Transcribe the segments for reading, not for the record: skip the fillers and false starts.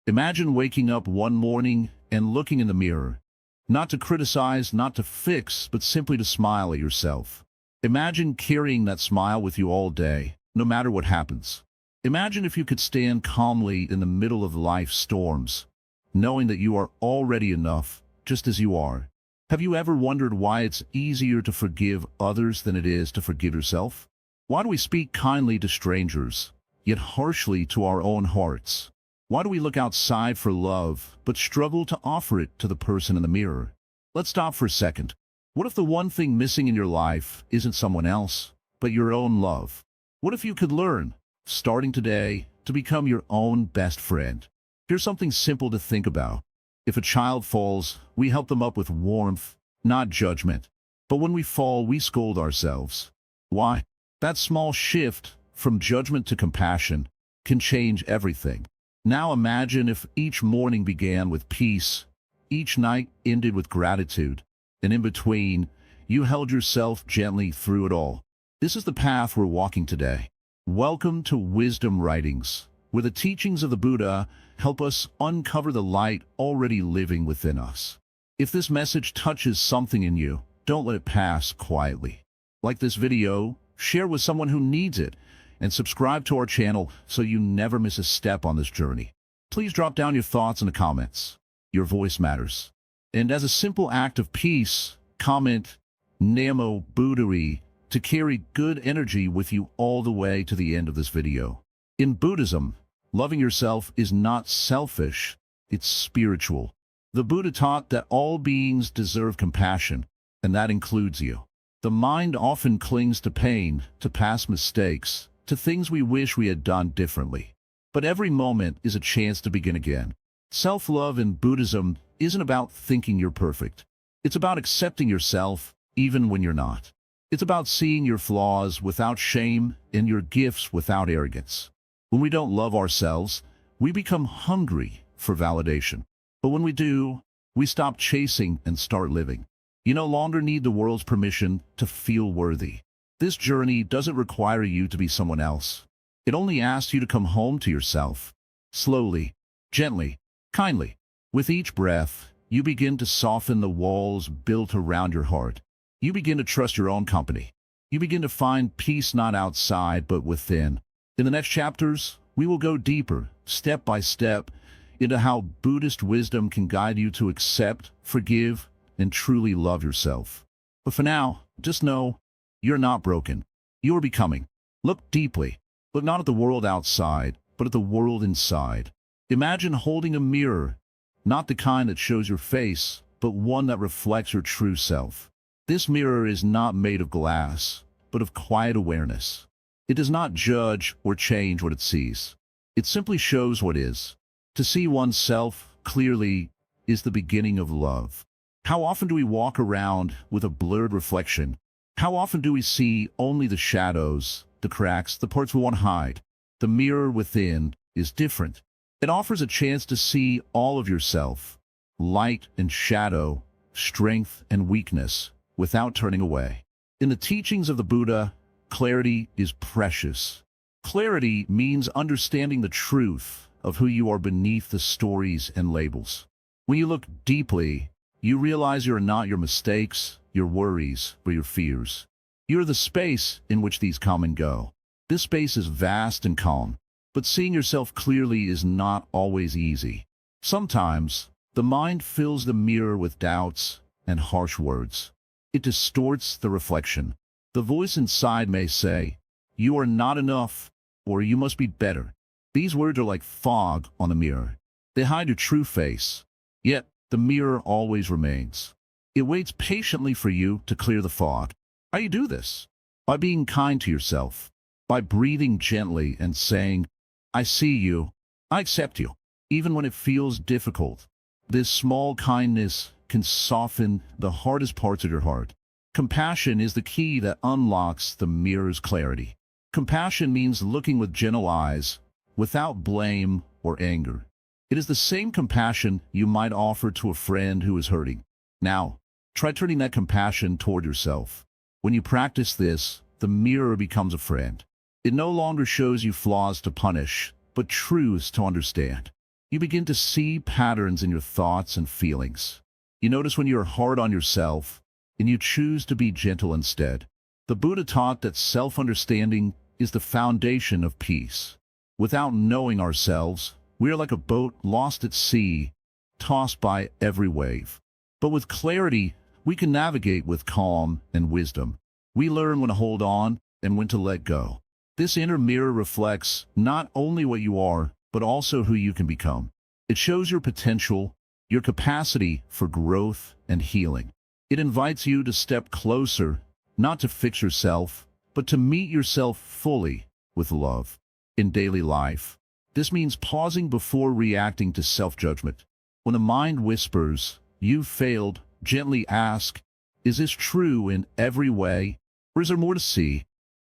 Imagine waking up one morning and looking in the mirror, not to criticize, not to fix, but simply to smile at yourself. Imagine carrying that smile with you all day, no matter what happens. Imagine if you could stand calmly in the middle of life's storms, knowing that you are already enough, just as you are. Have you ever wondered why it's easier to forgive others than it is to forgive yourself? Why do we speak kindly to strangers, yet harshly to our own hearts? Why do we look outside for love, but struggle to offer it to the person in the mirror? Let's stop for a second. What if the one thing missing in your life isn't someone else, but your own love? What if you could learn, starting today, to become your own best friend? Here's something simple to think about. If a child falls, we help them up with warmth, not judgment. But when we fall, we scold ourselves. Why? That small shift from judgment to compassion can change everything. Now imagine if each morning began with peace, each night ended with gratitude, and in between, you held yourself gently through it all. This is the path we're walking today. Welcome to Wisdom Writings, where the teachings of the Buddha help us uncover the light already living within us. If this message touches something in you, don't let it pass quietly. Like this video, share with someone who needs it, and subscribe to our channel so you never miss a step on this journey. Please drop down your thoughts in the comments. Your voice matters. And as a simple act of peace, comment Namo Buddhari to carry good energy with you all the way to the end of this video. In Buddhism, loving yourself is not selfish, it's spiritual. The Buddha taught that all beings deserve compassion, and that includes you. The mind often clings to pain, to past mistakes, to things we wish we had done differently. But every moment is a chance to begin again. Self-love in Buddhism isn't about thinking you're perfect. It's about accepting yourself, even when you're not. It's about seeing your flaws without shame and your gifts without arrogance. When we don't love ourselves, we become hungry for validation. But when we do, we stop chasing and start living. You no longer need the world's permission to feel worthy. This journey doesn't require you to be someone else. It only asks you to come home to yourself. Slowly, gently, kindly. With each breath, you begin to soften the walls built around your heart. You begin to trust your own company. You begin to find peace not outside but within. In the next chapters, we will go deeper, step by step, into how Buddhist wisdom can guide you to accept, forgive, and truly love yourself. But for now, just know, you're not broken. You're becoming. Look deeply. Look not at the world outside, but at the world inside. Imagine holding a mirror, not the kind that shows your face, but one that reflects your true self. This mirror is not made of glass, but of quiet awareness. It does not judge or change what it sees. It simply shows what is. To see oneself clearly is the beginning of love. How often do we walk around with a blurred reflection? How often do we see only the shadows, the cracks, the parts we want to hide? The mirror within is different. It offers a chance to see all of yourself, light and shadow, strength and weakness, without turning away. In the teachings of the Buddha, clarity is precious. Clarity means understanding the truth of who you are beneath the stories and labels. When you look deeply, you realize you are not your mistakes, your worries, or your fears. You are the space in which these come and go. This space is vast and calm, but seeing yourself clearly is not always easy. Sometimes, the mind fills the mirror with doubts and harsh words. It distorts the reflection. The voice inside may say, "You are not enough," or "You must be better." These words are like fog on a mirror. They hide your true face, yet the mirror always remains. It waits patiently for you to clear the fog. How do you do this? By being kind to yourself, by breathing gently and saying, "I see you, I accept you," even when it feels difficult. This small kindness can soften the hardest parts of your heart. Compassion is the key that unlocks the mirror's clarity. Compassion means looking with gentle eyes, without blame or anger. It is the same compassion you might offer to a friend who is hurting. Now, try turning that compassion toward yourself. When you practice this, the mirror becomes a friend. It no longer shows you flaws to punish, but truths to understand. You begin to see patterns in your thoughts and feelings. You notice when you are hard on yourself, and you choose to be gentle instead. The Buddha taught that self-understanding is the foundation of peace. Without knowing ourselves, we are like a boat lost at sea, tossed by every wave. But with clarity, we can navigate with calm and wisdom. We learn when to hold on and when to let go. This inner mirror reflects not only what you are, but also who you can become. It shows your potential, your capacity for growth and healing. It invites you to step closer, not to fix yourself, but to meet yourself fully with love. In daily life, this means pausing before reacting to self-judgment. When the mind whispers, "You failed," gently ask, "Is this true in every way, or is there more to see?"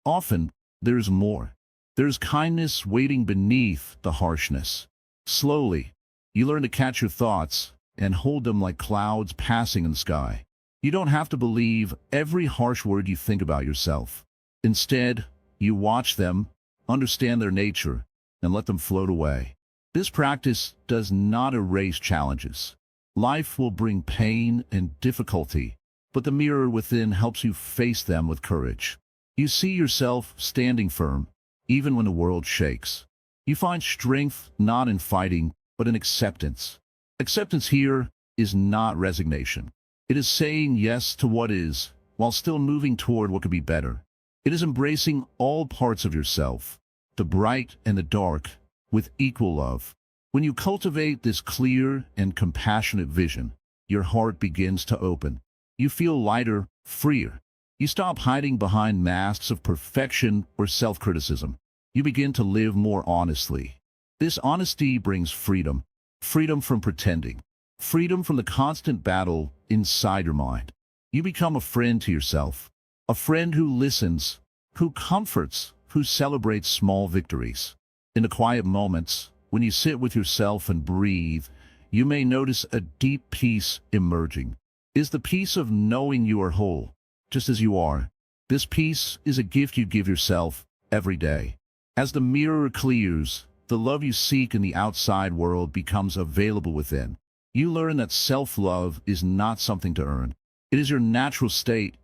Often, there's more. There's kindness waiting beneath the harshness. Slowly, you learn to catch your thoughts and hold them like clouds passing in the sky. You don't have to believe every harsh word you think about yourself. Instead, you watch them, understand their nature, and let them float away. This practice does not erase challenges. Life will bring pain and difficulty, but the mirror within helps you face them with courage. You see yourself standing firm, even when the world shakes. You find strength not in fighting, but in acceptance. Acceptance here is not resignation. It is saying yes to what is, while still moving toward what could be better. It is embracing all parts of yourself, the bright and the dark, with equal love. When you cultivate this clear and compassionate vision, your heart begins to open. You feel lighter, freer. You stop hiding behind masks of perfection or self-criticism. You begin to live more honestly. This honesty brings freedom. Freedom from pretending. Freedom from the constant battle inside your mind. You become a friend to yourself. A friend who listens, who comforts, who celebrates small victories. In the quiet moments, when you sit with yourself and breathe, you may notice a deep peace emerging. It is the peace of knowing you are whole, just as you are. This peace is a gift you give yourself every day. As the mirror clears, the love you seek in the outside world becomes available within. You learn that self-love is not something to earn. It is your natural state,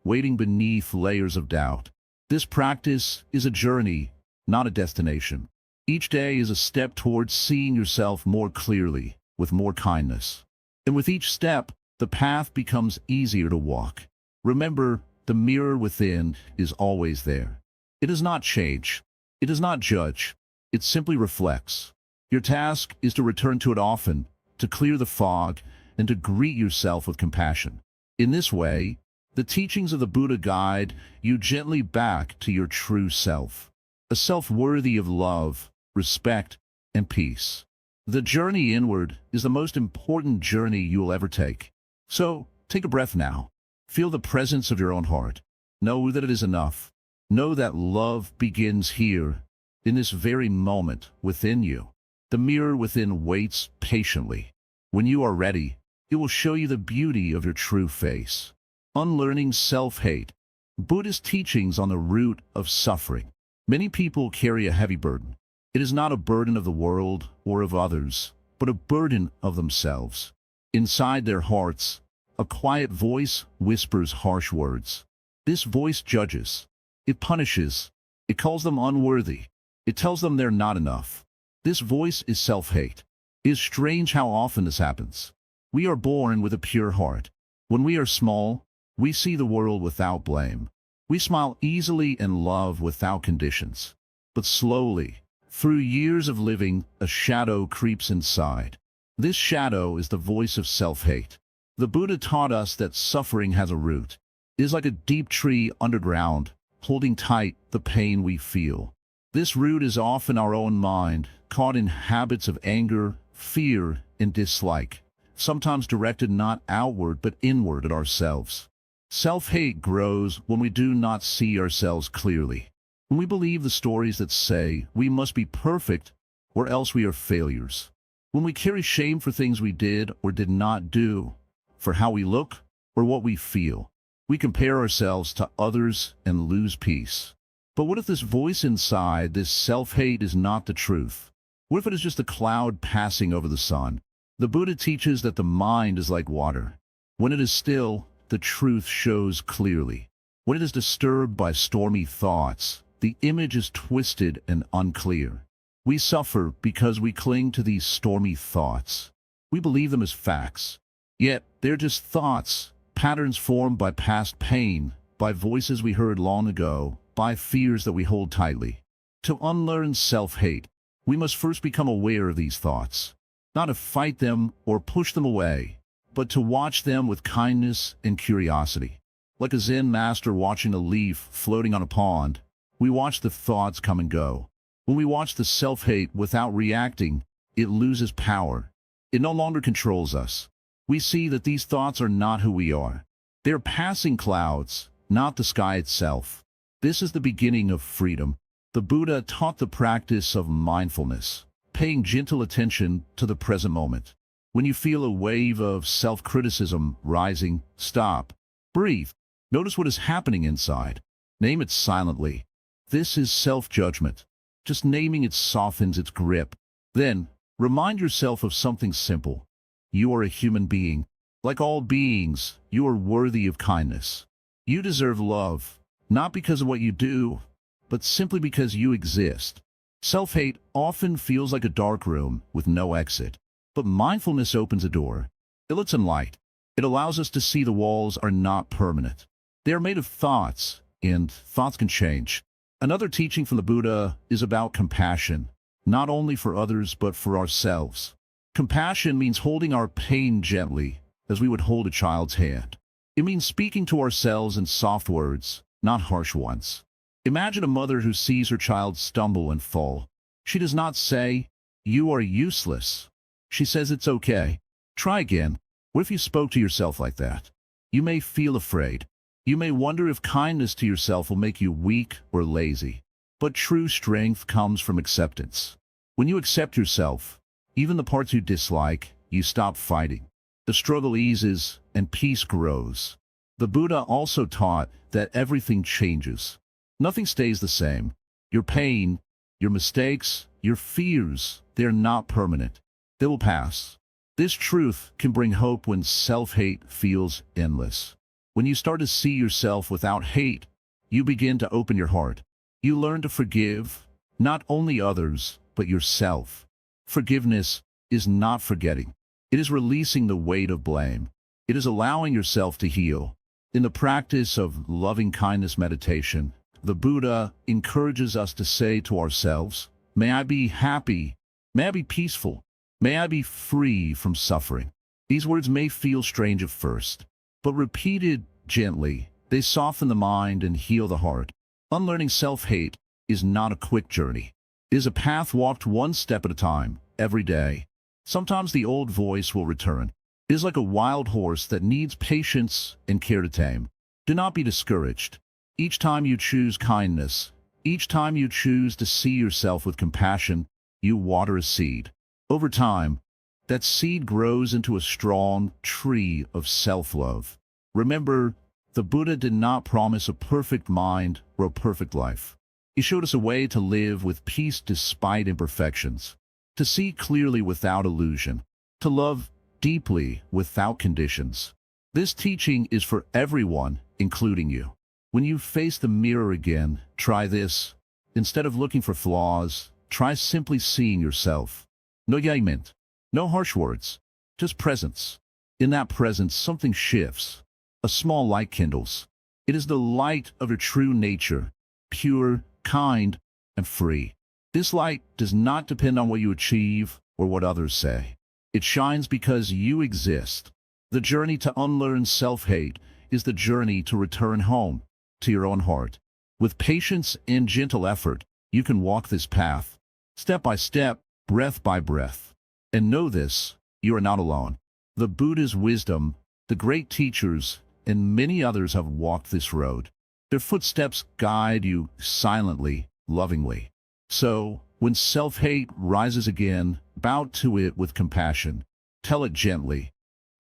waiting beneath layers of doubt. This practice is a journey, not a destination. Each day is a step towards seeing yourself more clearly, with more kindness. And with each step, the path becomes easier to walk. Remember, the mirror within is always there. It does not change. It does not judge. It simply reflects. Your task is to return to it often, to clear the fog, and to greet yourself with compassion. In this way, the teachings of the Buddha guide you gently back to your true self, a self worthy of love, respect, and peace. The journey inward is the most important journey you will ever take. So, take a breath now. Feel the presence of your own heart. Know that it is enough. Know that love begins here, in this very moment within you. The mirror within waits patiently. When you are ready, it will show you the beauty of your true face. Unlearning self-hate. Buddhist teachings on the root of suffering. Many people carry a heavy burden. It is not a burden of the world or of others, but a burden of themselves. Inside their hearts, a quiet voice whispers harsh words. This voice judges. It punishes. It calls them unworthy. It tells them they're not enough. This voice is self-hate. It is strange how often this happens. We are born with a pure heart. When we are small, we see the world without blame. We smile easily and love without conditions. But slowly, through years of living, a shadow creeps inside. This shadow is the voice of self-hate. The Buddha taught us that suffering has a root. It is like a deep tree underground, holding tight the pain we feel. This root is often our own mind, caught in habits of anger, fear, and dislike, sometimes directed not outward but inward at ourselves. Self-hate grows when we do not see ourselves clearly. When we believe the stories that say we must be perfect or else we are failures. When we carry shame for things we did or did not do, for how we look or what we feel. We compare ourselves to others and lose peace. But what if this voice inside, this self-hate, is not the truth? What if it is just a cloud passing over the sun? The Buddha teaches that the mind is like water. When it is still, the truth shows clearly. When it is disturbed by stormy thoughts, the image is twisted and unclear. We suffer because we cling to these stormy thoughts. We believe them as facts. Yet, they're just thoughts, patterns formed by past pain, by voices we heard long ago, by fears that we hold tightly. To unlearn self-hate, we must first become aware of these thoughts. Not to fight them or push them away, but to watch them with kindness and curiosity. Like a Zen master watching a leaf floating on a pond, we watch the thoughts come and go. When we watch the self-hate without reacting, it loses power. It no longer controls us. We see that these thoughts are not who we are. They're passing clouds, not the sky itself. This is the beginning of freedom. The Buddha taught the practice of mindfulness, paying gentle attention to the present moment. When you feel a wave of self-criticism rising, stop. Breathe. Notice what is happening inside. Name it silently. This is self-judgment. Just naming it softens its grip. Then, remind yourself of something simple. You are a human being. Like all beings, you are worthy of kindness. You deserve love, not because of what you do, but simply because you exist. Self-hate often feels like a dark room with no exit. But mindfulness opens a door. It lets in light. It allows us to see the walls are not permanent. They are made of thoughts, and thoughts can change. Another teaching from the Buddha is about compassion, not only for others but for ourselves. Compassion means holding our pain gently, as we would hold a child's hand. It means speaking to ourselves in soft words, not harsh ones. Imagine a mother who sees her child stumble and fall. She does not say, "You are useless." She says, "It's okay. Try again." What if you spoke to yourself like that? You may feel afraid. You may wonder if kindness to yourself will make you weak or lazy. But true strength comes from acceptance. When you accept yourself, even the parts you dislike, you stop fighting. The struggle eases and peace grows. The Buddha also taught that everything changes. Nothing stays the same. Your pain, your mistakes, your fears, they're not permanent. They will pass. This truth can bring hope when self-hate feels endless. When you start to see yourself without hate, you begin to open your heart. You learn to forgive, not only others, but yourself. Forgiveness is not forgetting. It is releasing the weight of blame. It is allowing yourself to heal. In the practice of loving-kindness meditation, the Buddha encourages us to say to ourselves, "May I be happy. May I be peaceful. May I be free from suffering." These words may feel strange at first, but repeated gently, they soften the mind and heal the heart. Unlearning self-hate is not a quick journey. It is a path walked one step at a time, every day. Sometimes the old voice will return. It is like a wild horse that needs patience and care to tame. Do not be discouraged. Each time you choose kindness, each time you choose to see yourself with compassion, you water a seed. Over time, that seed grows into a strong tree of self-love. Remember, the Buddha did not promise a perfect mind or a perfect life. He showed us a way to live with peace despite imperfections, to see clearly without illusion, to love deeply without conditions. This teaching is for everyone, including you. When you face the mirror again, try this. Instead of looking for flaws, try simply seeing yourself. No judgment, no harsh words, just presence. In that presence, something shifts. A small light kindles. It is the light of your true nature, pure, kind, and free. This light does not depend on what you achieve or what others say. It shines because you exist. The journey to unlearn self-hate is the journey to return home, to your own heart. With patience and gentle effort, you can walk this path, step by step, breath by breath. And know this, you are not alone. The Buddha's wisdom, the great teachers, and many others have walked this road. Their footsteps guide you silently, lovingly. So, when self-hate rises again, bow to it with compassion. Tell it gently,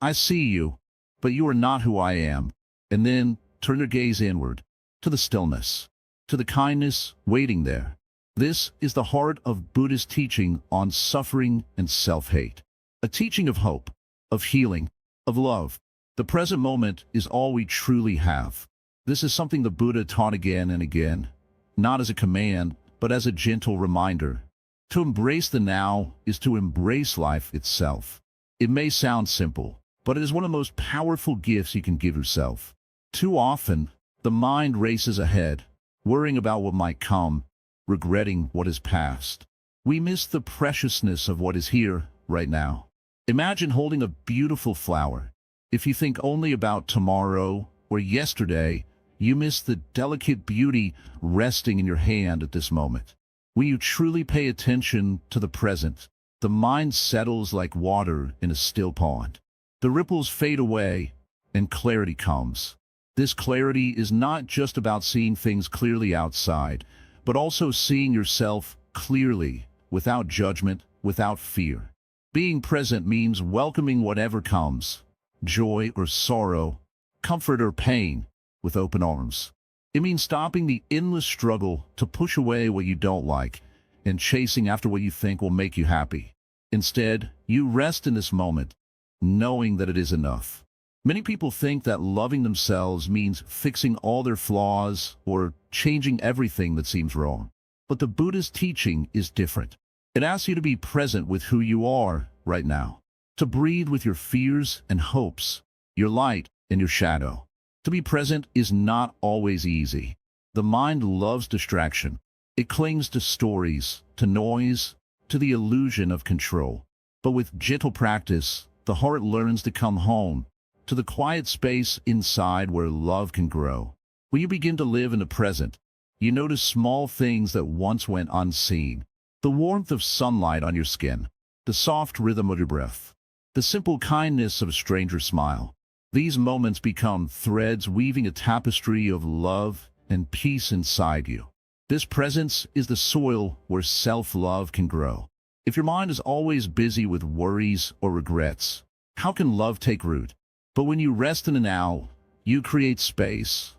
"I see you, but you are not who I am." And then turn your gaze inward, to the stillness, to the kindness waiting there. This is the heart of Buddhist teaching on suffering and self-hate. A teaching of hope, of healing, of love. The present moment is all we truly have. This is something the Buddha taught again and again, not as a command, but as a gentle reminder. To embrace the now is to embrace life itself. It may sound simple, but it is one of the most powerful gifts you can give yourself. Too often, the mind races ahead, worrying about what might come, regretting what is past. We miss the preciousness of what is here, right now. Imagine holding a beautiful flower. If you think only about tomorrow or yesterday, you miss the delicate beauty resting in your hand at this moment. When you truly pay attention to the present, the mind settles like water in a still pond. The ripples fade away, and clarity comes. This clarity is not just about seeing things clearly outside, but also seeing yourself clearly, without judgment, without fear. Being present means welcoming whatever comes, joy or sorrow, comfort or pain, with open arms. It means stopping the endless struggle to push away what you don't like and chasing after what you think will make you happy. Instead, you rest in this moment, knowing that it is enough. Many people think that loving themselves means fixing all their flaws or changing everything that seems wrong. But the Buddhist teaching is different. It asks you to be present with who you are right now, to breathe with your fears and hopes, your light and your shadow. To be present is not always easy. The mind loves distraction. It clings to stories, to noise, to the illusion of control. But with gentle practice, the heart learns to come home, to the quiet space inside where love can grow. When you begin to live in the present, you notice small things that once went unseen. The warmth of sunlight on your skin, the soft rhythm of your breath, the simple kindness of a stranger's smile. These moments become threads weaving a tapestry of love and peace inside you. This presence is the soil where self-love can grow. If your mind is always busy with worries or regrets, how can love take root? But when you rest in the now, you create space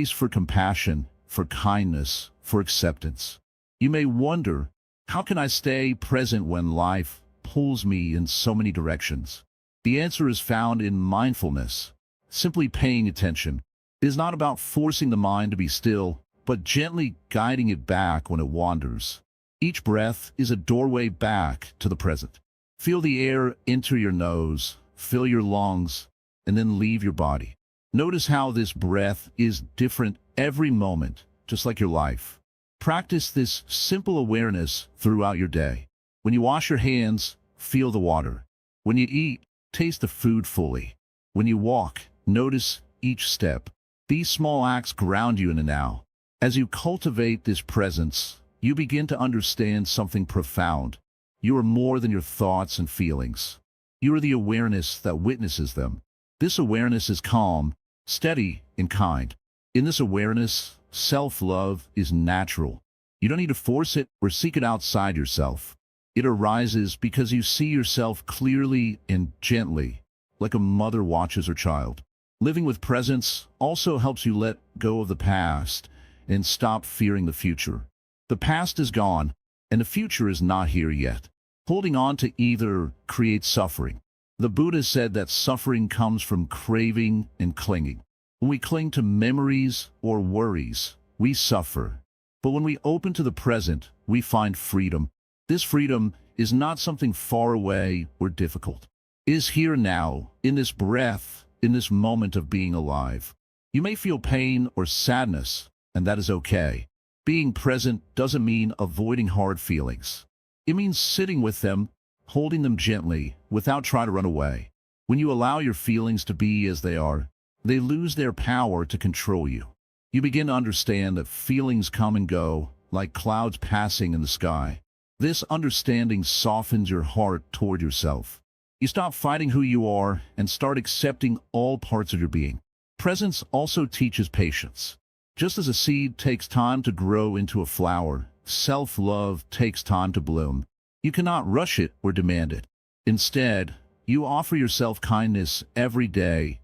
for compassion, for kindness, for acceptance. You may wonder, how can I stay present when life pulls me in so many directions? The answer is found in mindfulness, simply paying attention. It is not about forcing the mind to be still, but gently guiding it back when it wanders. Each breath is a doorway back to the present. Feel the air enter your nose, fill your lungs, and then leave your body. Notice how this breath is different every moment, just like your life. Practice this simple awareness throughout your day. When you wash your hands, feel the water. When you eat, taste the food fully. When you walk, notice each step. These small acts ground you in the now. As you cultivate this presence, you begin to understand something profound. You are more than your thoughts and feelings. You are the awareness that witnesses them. This awareness is calm, steady, and kind. In this awareness, self-love is natural. You don't need to force it or seek it outside yourself. It arises because you see yourself clearly and gently, like a mother watches her child. Living with presence also helps you let go of the past and stop fearing the future. The past is gone, and the future is not here yet. Holding on to either creates suffering. The Buddha said that suffering comes from craving and clinging. When we cling to memories or worries, we suffer. But when we open to the present, we find freedom. This freedom is not something far away or difficult. It is here now, in this breath, in this moment of being alive. You may feel pain or sadness, and that is okay. Being present doesn't mean avoiding hard feelings. It means sitting with them, holding them gently, without trying to run away. When you allow your feelings to be as they are, they lose their power to control you. You begin to understand that feelings come and go, like clouds passing in the sky. This understanding softens your heart toward yourself. You stop fighting who you are and start accepting all parts of your being. Presence also teaches patience. Just as a seed takes time to grow into a flower, self-love takes time to bloom. You cannot rush it or demand it. Instead, you offer yourself kindness every day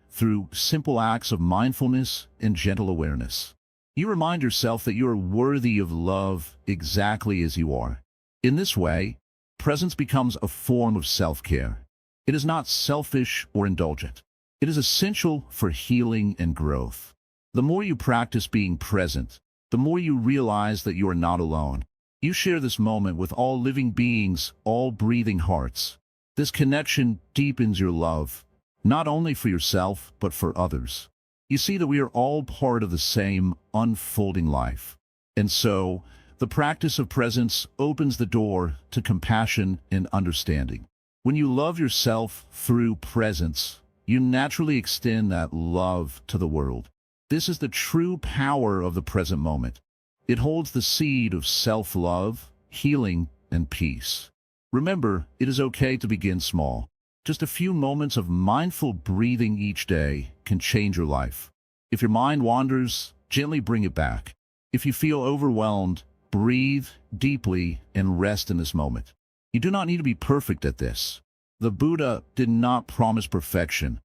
through simple acts of mindfulness and gentle awareness. You remind yourself that you are worthy of love exactly as you are. In this way, presence becomes a form of self-care. It is not selfish or indulgent. It is essential for healing and growth. The more you practice being present, the more you realize that you are not alone. You share this moment with all living beings, all breathing hearts. This connection deepens your love, not only for yourself, but for others. You see that we are all part of the same unfolding life. And so, the practice of presence opens the door to compassion and understanding. When you love yourself through presence, you naturally extend that love to the world. This is the true power of the present moment. It holds the seed of self-love, healing, and peace. Remember, it is okay to begin small. Just a few moments of mindful breathing each day can change your life. If your mind wanders, gently bring it back. If you feel overwhelmed, breathe deeply and rest in this moment. You do not need to be perfect at this. The Buddha did not promise perfection,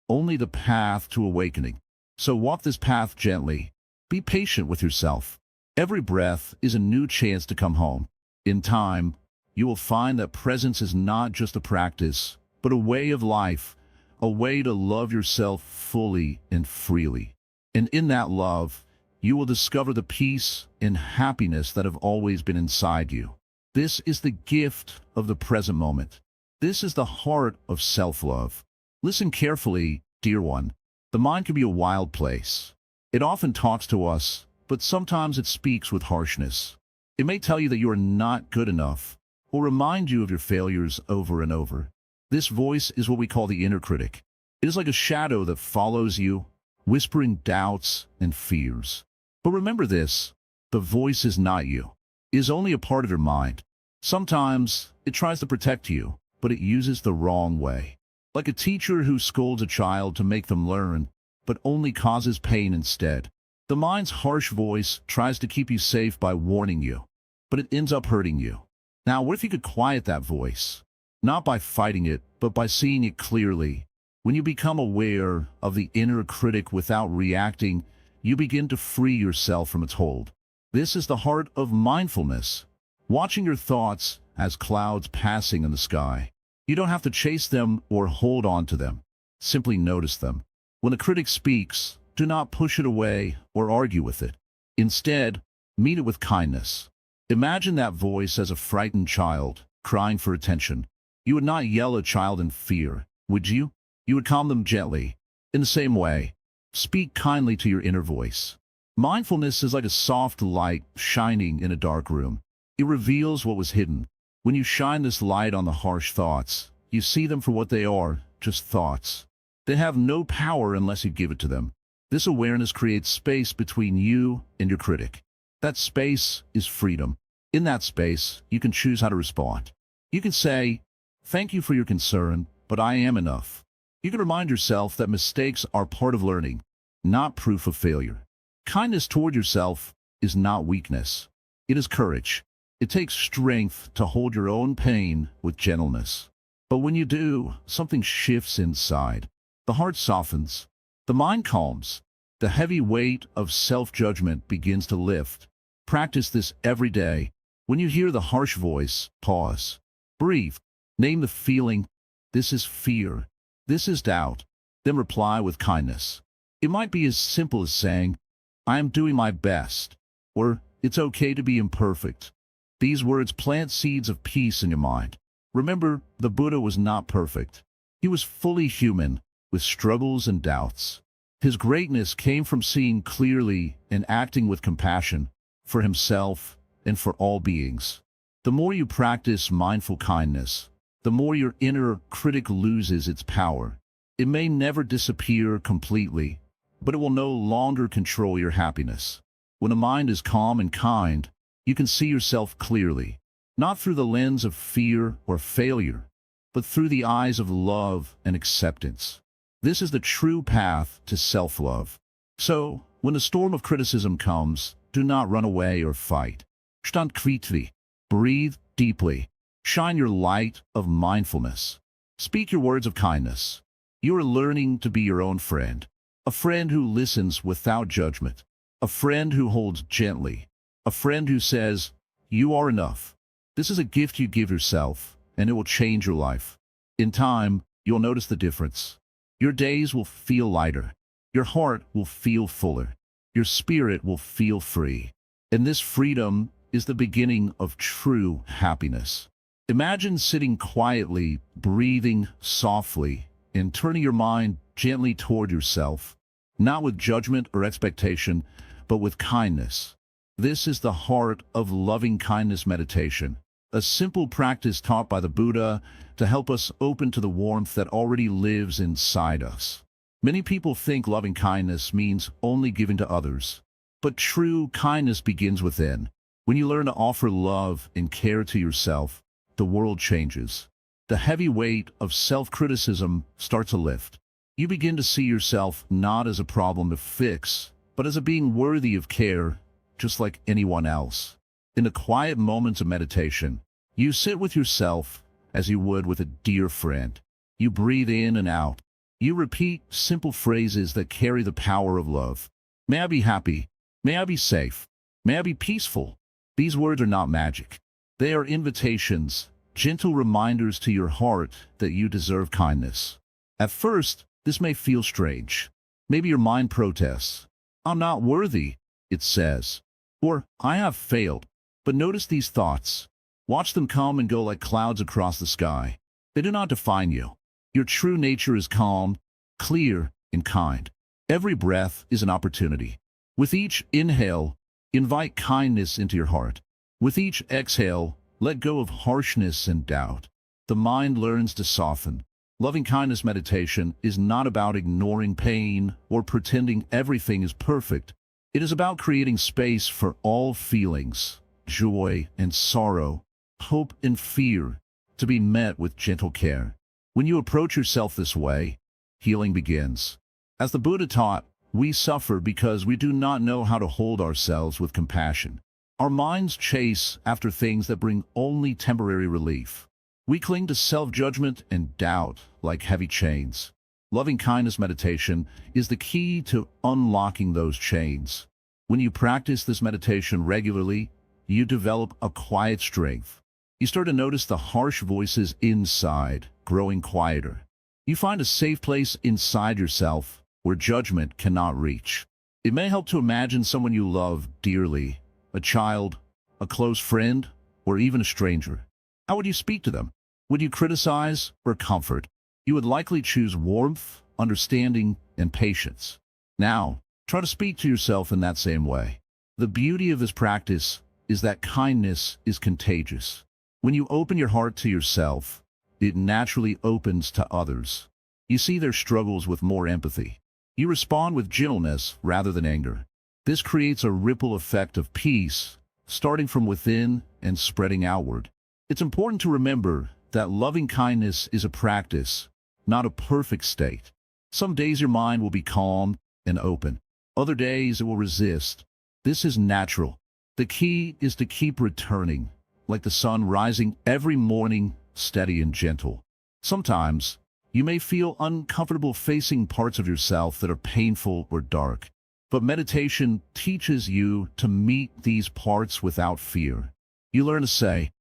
only the path to awakening. So walk this path gently. Be patient with yourself. Every breath is a new chance to come home. In time, you will find that presence is not just a practice, but a way of life, a way to love yourself fully and freely. And in that love, you will discover the peace and happiness that have always been inside you. This is the gift of the present moment. This is the heart of self-love. Listen carefully, dear one. The mind can be a wild place. It often talks to us, but sometimes it speaks with harshness. It may tell you that you are not good enough, or remind you of your failures over and over. This voice is what we call the inner critic. It is like a shadow that follows you, whispering doubts and fears. But remember this, the voice is not you. It is only a part of your mind. Sometimes it tries to protect you, but it uses the wrong way. Like a teacher who scolds a child to make them learn, but only causes pain instead. The mind's harsh voice tries to keep you safe by warning you, but it ends up hurting you. Now, what if you could quiet that voice? Not by fighting it, but by seeing it clearly. When you become aware of the inner critic without reacting, you begin to free yourself from its hold. This is the heart of mindfulness, watching your thoughts as clouds passing in the sky. You don't have to chase them or hold on to them. Simply notice them. When a critic speaks, do not push it away or argue with it. Instead, meet it with kindness. Imagine that voice as a frightened child, crying for attention. You would not yell at a child in fear, would you? You would calm them gently. In the same way, speak kindly to your inner voice. Mindfulness is like a soft light shining in a dark room. It reveals what was hidden. When you shine this light on the harsh thoughts, you see them for what they are, just thoughts. They have no power unless you give it to them. This awareness creates space between you and your critic. That space is freedom. In that space, you can choose how to respond. You can say, "Thank you for your concern, but I am enough." You can remind yourself that mistakes are part of learning, not proof of failure. Kindness toward yourself is not weakness. It is courage. It takes strength to hold your own pain with gentleness. But when you do, something shifts inside. The heart softens. The mind calms. The heavy weight of self-judgment begins to lift. Practice this every day. When you hear the harsh voice, pause. Breathe. Name the feeling. This is fear. This is doubt. Then reply with kindness. It might be as simple as saying, "I am doing my best," or "It's okay to be imperfect." These words plant seeds of peace in your mind. Remember, the Buddha was not perfect. He was fully human, with struggles and doubts. His greatness came from seeing clearly and acting with compassion for himself and for all beings. The more you practice mindful kindness, the more your inner critic loses its power. It may never disappear completely, but it will no longer control your happiness. When a mind is calm and kind, you can see yourself clearly, not through the lens of fear or failure, but through the eyes of love and acceptance. This is the true path to self-love. So, when the storm of criticism comes, do not run away or fight. Stand quietly. Breathe deeply. Shine your light of mindfulness. Speak your words of kindness. You are learning to be your own friend, a friend who listens without judgment, a friend who holds gently, a friend who says, "You are enough." This is a gift you give yourself, and it will change your life. In time, you'll notice the difference. Your days will feel lighter. Your heart will feel fuller. Your spirit will feel free. And this freedom is the beginning of true happiness. Imagine sitting quietly, breathing softly, and turning your mind gently toward yourself, not with judgment or expectation, but with kindness. This is the heart of loving kindness meditation, a simple practice taught by the Buddha to help us open to the warmth that already lives inside us. Many people think loving kindness means only giving to others, but true kindness begins within. When you learn to offer love and care to yourself, the world changes. The heavy weight of self-criticism starts to lift. You begin to see yourself not as a problem to fix, but as a being worthy of care, just like anyone else. In the quiet moments of meditation, you sit with yourself as you would with a dear friend. You breathe in and out. You repeat simple phrases that carry the power of love. May I be happy. May I be safe. May I be peaceful. These words are not magic. They are invitations, gentle reminders to your heart that you deserve kindness. At first, this may feel strange. Maybe your mind protests. "I'm not worthy," it says. Or, "I have failed." But notice these thoughts. Watch them come and go like clouds across the sky. They do not define you. Your true nature is calm, clear, and kind. Every breath is an opportunity. With each inhale, invite kindness into your heart. With each exhale, let go of harshness and doubt. The mind learns to soften. Loving kindness meditation is not about ignoring pain or pretending everything is perfect. It is about creating space for all feelings, joy and sorrow, hope and fear, to be met with gentle care. When you approach yourself this way, healing begins. As the Buddha taught, we suffer because we do not know how to hold ourselves with compassion. Our minds chase after things that bring only temporary relief. We cling to self-judgment and doubt like heavy chains. Loving kindness meditation is the key to unlocking those chains. When you practice this meditation regularly, you develop a quiet strength. You start to notice the harsh voices inside growing quieter. You find a safe place inside yourself where judgment cannot reach. It may help to imagine someone you love dearly, a child, a close friend, or even a stranger. How would you speak to them? Would you criticize or comfort? You would likely choose warmth, understanding, and patience. Now, try to speak to yourself in that same way. The beauty of this practice is that kindness is contagious. When you open your heart to yourself, it naturally opens to others. You see their struggles with more empathy. You respond with gentleness rather than anger. This creates a ripple effect of peace, starting from within and spreading outward. It's important to remember that loving kindness is a practice, not a perfect state. Some days your mind will be calm and open. Other days it will resist. This is natural. The key is to keep returning, like the sun rising every morning, steady and gentle. Sometimes, you may feel uncomfortable facing parts of yourself that are painful or dark. But meditation teaches you to meet these parts without fear. You learn to say,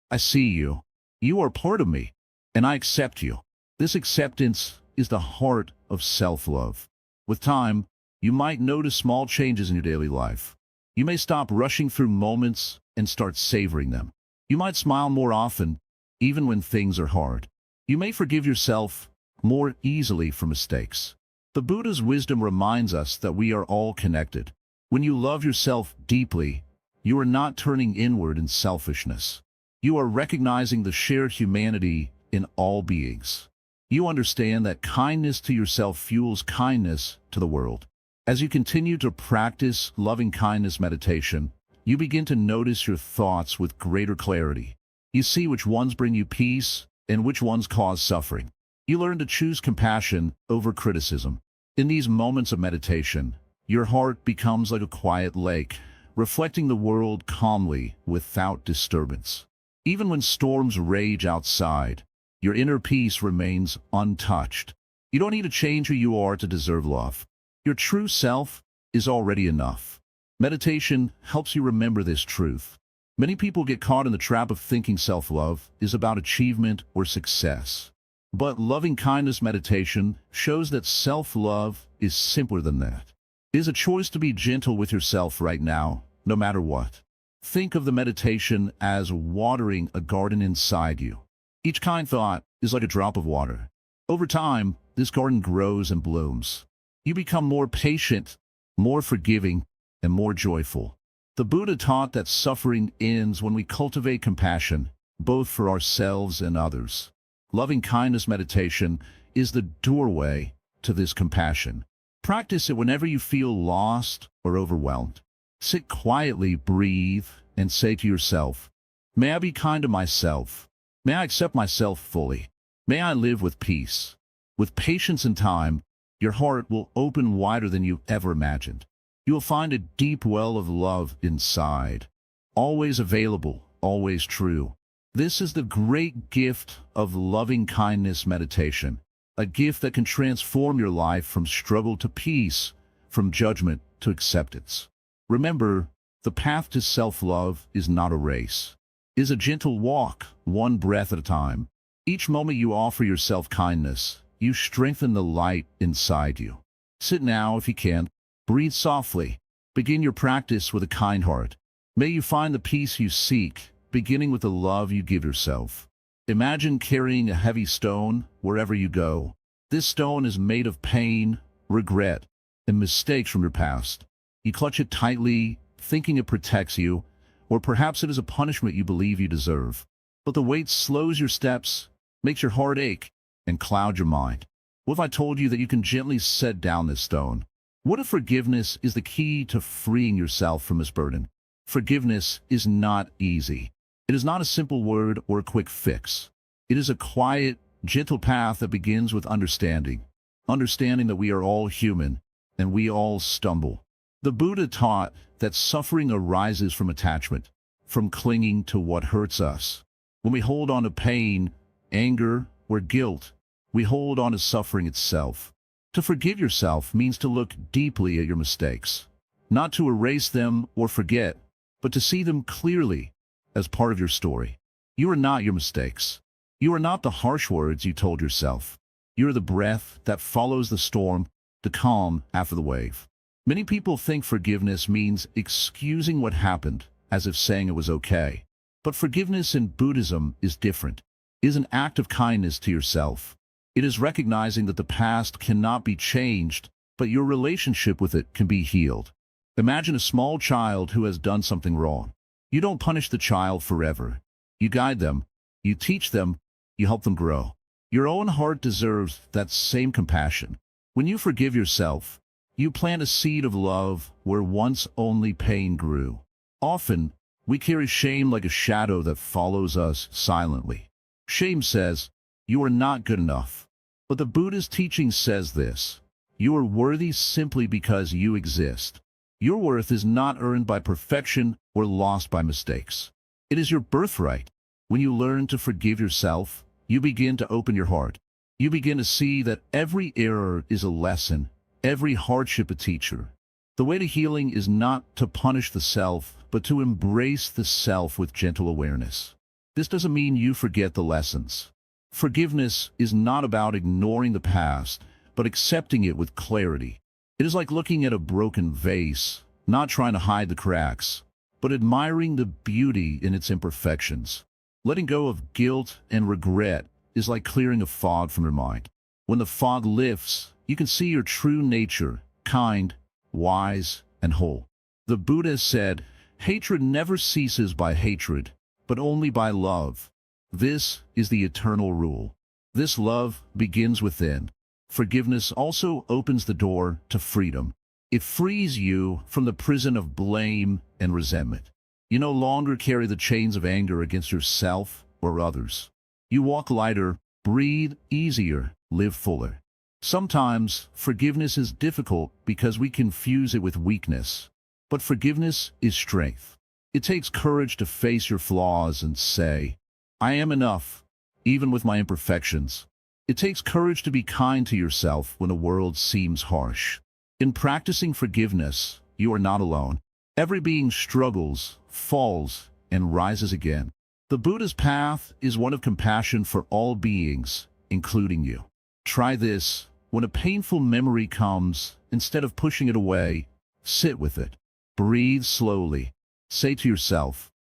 "I see you. You are part of me, and I accept you." This acceptance is the heart of self-love. With time, you might notice small changes in your daily life. You may stop rushing through moments and start savoring them. You might smile more often, even when things are hard. You may forgive yourself more easily for mistakes. The Buddha's wisdom reminds us that we are all connected. When you love yourself deeply, you are not turning inward in selfishness. You are recognizing the shared humanity in all beings. You understand that kindness to yourself fuels kindness to the world. As you continue to practice loving kindness meditation, you begin to notice your thoughts with greater clarity. You see which ones bring you peace and which ones cause suffering. You learn to choose compassion over criticism. In these moments of meditation, your heart becomes like a quiet lake, reflecting the world calmly without disturbance. Even when storms rage outside, your inner peace remains untouched. You don't need to change who you are to deserve love. Your true self is already enough. Meditation helps you remember this truth. Many people get caught in the trap of thinking self-love is about achievement or success. But loving-kindness meditation shows that self-love is simpler than that. It is a choice to be gentle with yourself right now, no matter what. Think of the meditation as watering a garden inside you. Each kind thought is like a drop of water. Over time, this garden grows and blooms. You become more patient, more forgiving, and more joyful. The Buddha taught that suffering ends when we cultivate compassion, both for ourselves and others. Loving-kindness meditation is the doorway to this compassion. Practice it whenever you feel lost or overwhelmed. Sit quietly, breathe, and say to yourself, "May I be kind to myself. May I accept myself fully. May I live with peace." With patience and time, your heart will open wider than you ever imagined. You will find a deep well of love inside, always available, always true. This is the great gift of loving-kindness meditation, a gift that can transform your life from struggle to peace, from judgment to acceptance. Remember, the path to self-love is not a race. It is a gentle walk, one breath at a time. Each moment you offer yourself kindness, you strengthen the light inside you. Sit now if you can. Breathe softly. Begin your practice with a kind heart. May you find the peace you seek, beginning with the love you give yourself. Imagine carrying a heavy stone wherever you go. This stone is made of pain, regret, and mistakes from your past. You clutch it tightly, thinking it protects you, or perhaps it is a punishment you believe you deserve. But the weight slows your steps, makes your heart ache, and cloud your mind. What if I told you that you can gently set down this stone? What if forgiveness is the key to freeing yourself from this burden? Forgiveness is not easy. It is not a simple word or a quick fix. It is a quiet, gentle path that begins with understanding. Understanding that we are all human, and we all stumble. The Buddha taught that suffering arises from attachment, from clinging to what hurts us. When we hold on to pain, anger, or guilt, we hold on to suffering itself. To forgive yourself means to look deeply at your mistakes, not to erase them or forget, but to see them clearly as part of your story. You are not your mistakes. You are not the harsh words you told yourself. You are the breath that follows the storm, the calm after the wave. Many people think forgiveness means excusing what happened, as if saying it was okay. But forgiveness in Buddhism is different. It is an act of kindness to yourself. It is recognizing that the past cannot be changed, but your relationship with it can be healed. Imagine a small child who has done something wrong. You don't punish the child forever. You guide them, you teach them, you help them grow. Your own heart deserves that same compassion. When you forgive yourself, you plant a seed of love where once only pain grew. Often, we carry shame like a shadow that follows us silently. Shame says, "You are not good enough." But the Buddha's teaching says this: you are worthy simply because you exist. Your worth is not earned by perfection or lost by mistakes. It is your birthright. When you learn to forgive yourself, you begin to open your heart. You begin to see that every error is a lesson, every hardship a teacher. The way to healing is not to punish the self, but to embrace the self with gentle awareness. This doesn't mean you forget the lessons. Forgiveness is not about ignoring the past, but accepting it with clarity. It is like looking at a broken vase, not trying to hide the cracks, but admiring the beauty in its imperfections. Letting go of guilt and regret is like clearing a fog from your mind. When the fog lifts, you can see your true nature, kind, wise, and whole. The Buddha said, "Hatred never ceases by hatred, but only by love." This is the eternal rule. This love begins within. Forgiveness also opens the door to freedom. It frees you from the prison of blame and resentment. You no longer carry the chains of anger against yourself or others. You walk lighter, breathe easier, live fuller. Sometimes forgiveness is difficult because we confuse it with weakness. But forgiveness is strength. It takes courage to face your flaws and say, "I am enough, even with my imperfections." It takes courage to be kind to yourself when the world seems harsh. In practicing forgiveness, you are not alone. Every being struggles, falls, and rises again. The Buddha's path is one of compassion for all beings, including you. Try this. When a painful memory comes, instead of pushing it away, sit with it. Breathe slowly. Say to yourself,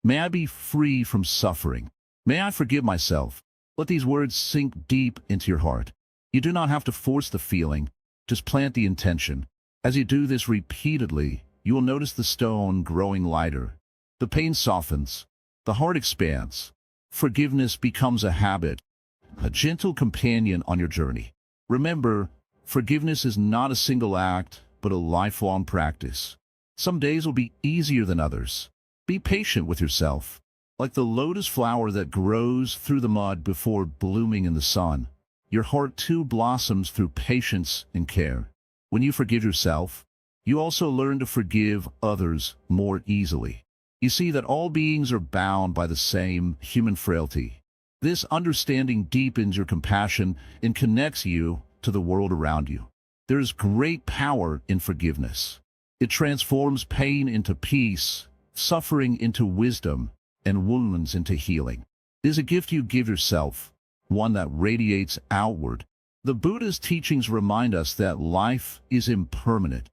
"May I be free from suffering. May I forgive myself." Let these words sink deep into your heart. You do not have to force the feeling, just plant the intention. As you do this repeatedly, you will notice the stone growing lighter. The pain softens. The heart expands. Forgiveness becomes a habit, a gentle companion on your journey. Remember, forgiveness is not a single act, but a lifelong practice. Some days will be easier than others. Be patient with yourself. Like the lotus flower that grows through the mud before blooming in the sun, your heart too blossoms through patience and care. When you forgive yourself, you also learn to forgive others more easily. You see that all beings are bound by the same human frailty. This understanding deepens your compassion and connects you to the world around you. There is great power in forgiveness. It transforms pain into peace, suffering into wisdom, and wounds into healing. It is a gift you give yourself, one that radiates outward. The Buddha's teachings remind us that life is impermanent.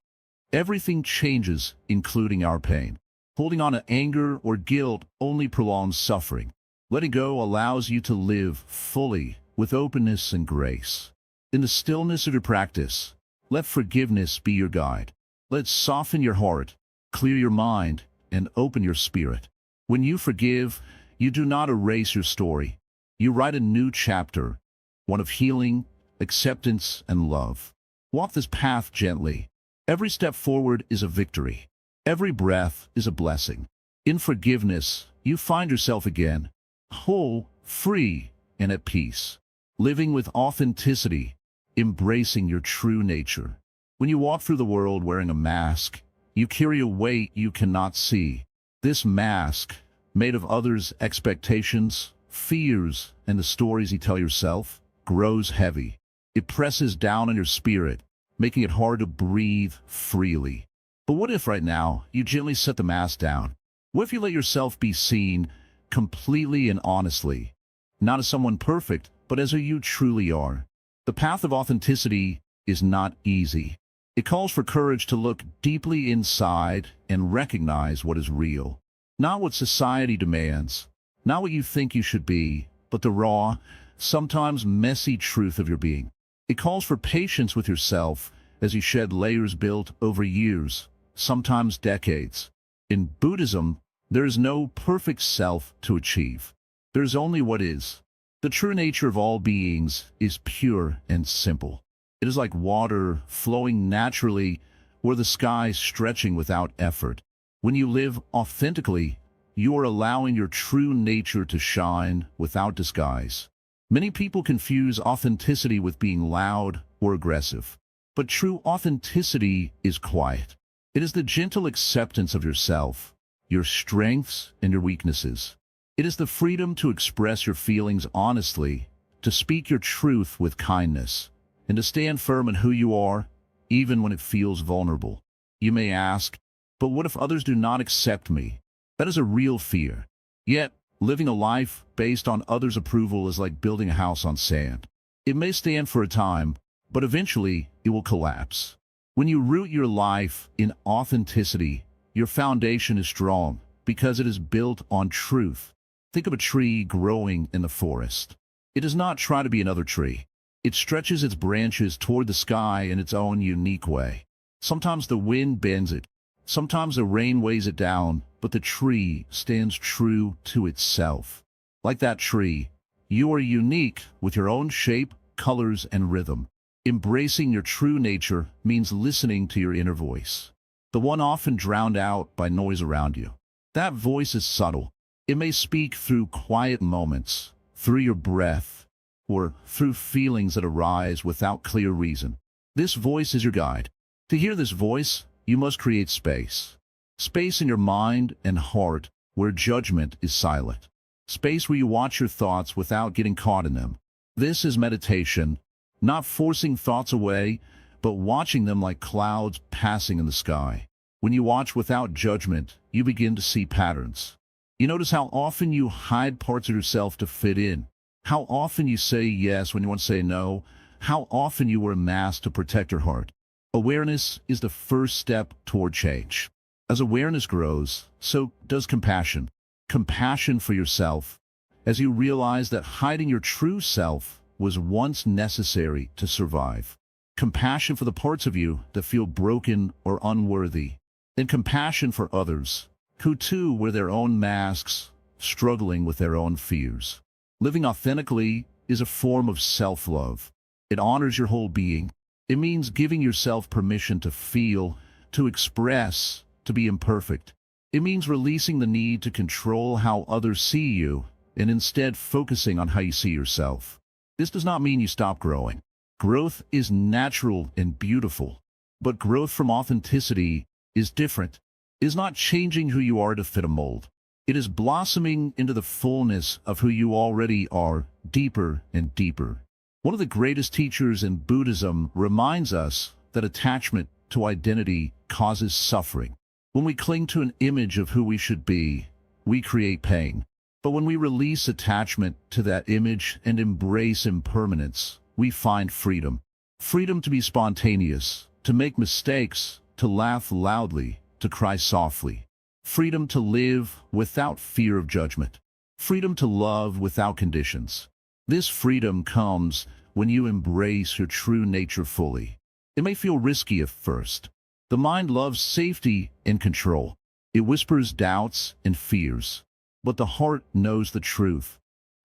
Everything changes, including our pain. Holding on to anger or guilt only prolongs suffering. Letting go allows you to live fully, with openness and grace. In the stillness of your practice, let forgiveness be your guide. Let it soften your heart, clear your mind, and open your spirit. When you forgive, you do not erase your story. You write a new chapter, one of healing, acceptance, and love. Walk this path gently. Every step forward is a victory. Every breath is a blessing. In forgiveness, you find yourself again, whole, free, and at peace. Living with authenticity, embracing your true nature. When you walk through the world wearing a mask, you carry a weight you cannot see. This mask, made of others' expectations, fears, and the stories you tell yourself, grows heavy. It presses down on your spirit, making it hard to breathe freely. But what if right now you gently set the mask down? What if you let yourself be seen completely and honestly, not as someone perfect, but as who you truly are? The path of authenticity is not easy. It calls for courage to look deeply inside and recognize what is real. Not what society demands, not what you think you should be, but the raw, sometimes messy truth of your being. It calls for patience with yourself as you shed layers built over years, sometimes decades. In Buddhism, there is no perfect self to achieve. There is only what is. The true nature of all beings is pure and simple. It is like water flowing naturally or the sky stretching without effort. When you live authentically, you are allowing your true nature to shine without disguise. Many people confuse authenticity with being loud or aggressive. But true authenticity is quiet. It is the gentle acceptance of yourself, your strengths and your weaknesses. It is the freedom to express your feelings honestly, to speak your truth with kindness, and to stand firm in who you are, even when it feels vulnerable. You may ask, but what if others do not accept me? That is a real fear. Yet, living a life based on others' approval is like building a house on sand. It may stand for a time, but eventually it will collapse. When you root your life in authenticity, your foundation is strong because it is built on truth. Think of a tree growing in the forest. It does not try to be another tree. It stretches its branches toward the sky in its own unique way. Sometimes the wind bends it, sometimes the rain weighs it down, but the tree stands true to itself. Like that tree, you are unique with your own shape, colors, and rhythm. Embracing your true nature means listening to your inner voice, the one often drowned out by noise around you. That voice is subtle. It may speak through quiet moments, through your breath, or through feelings that arise without clear reason. This voice is your guide. To hear this voice, you must create space. Space in your mind and heart where judgment is silent. Space where you watch your thoughts without getting caught in them. This is meditation. Not forcing thoughts away, but watching them like clouds passing in the sky. When you watch without judgment, you begin to see patterns. You notice how often you hide parts of yourself to fit in, how often you say yes when you want to say no, how often you wear a mask to protect your heart. Awareness is the first step toward change. As awareness grows, so does compassion. Compassion for yourself, as you realize that hiding your true self was once necessary to survive. Compassion for the parts of you that feel broken or unworthy. And compassion for others, who too wear their own masks, struggling with their own fears. Living authentically is a form of self-love. It honors your whole being. It means giving yourself permission to feel, to express, to be imperfect. It means releasing the need to control how others see you, and instead focusing on how you see yourself. This does not mean you stop growing. Growth is natural and beautiful, but growth from authenticity is different. It is not changing who you are to fit a mold. It is blossoming into the fullness of who you already are, deeper and deeper. One of the greatest teachers in Buddhism reminds us that attachment to identity causes suffering. When we cling to an image of who we should be, we create pain. But when we release attachment to that image and embrace impermanence, we find freedom. Freedom to be spontaneous, to make mistakes, to laugh loudly, to cry softly. Freedom to live without fear of judgment. Freedom to love without conditions. This freedom comes when you embrace your true nature fully. It may feel risky at first. The mind loves safety and control. It whispers doubts and fears. But the heart knows the truth,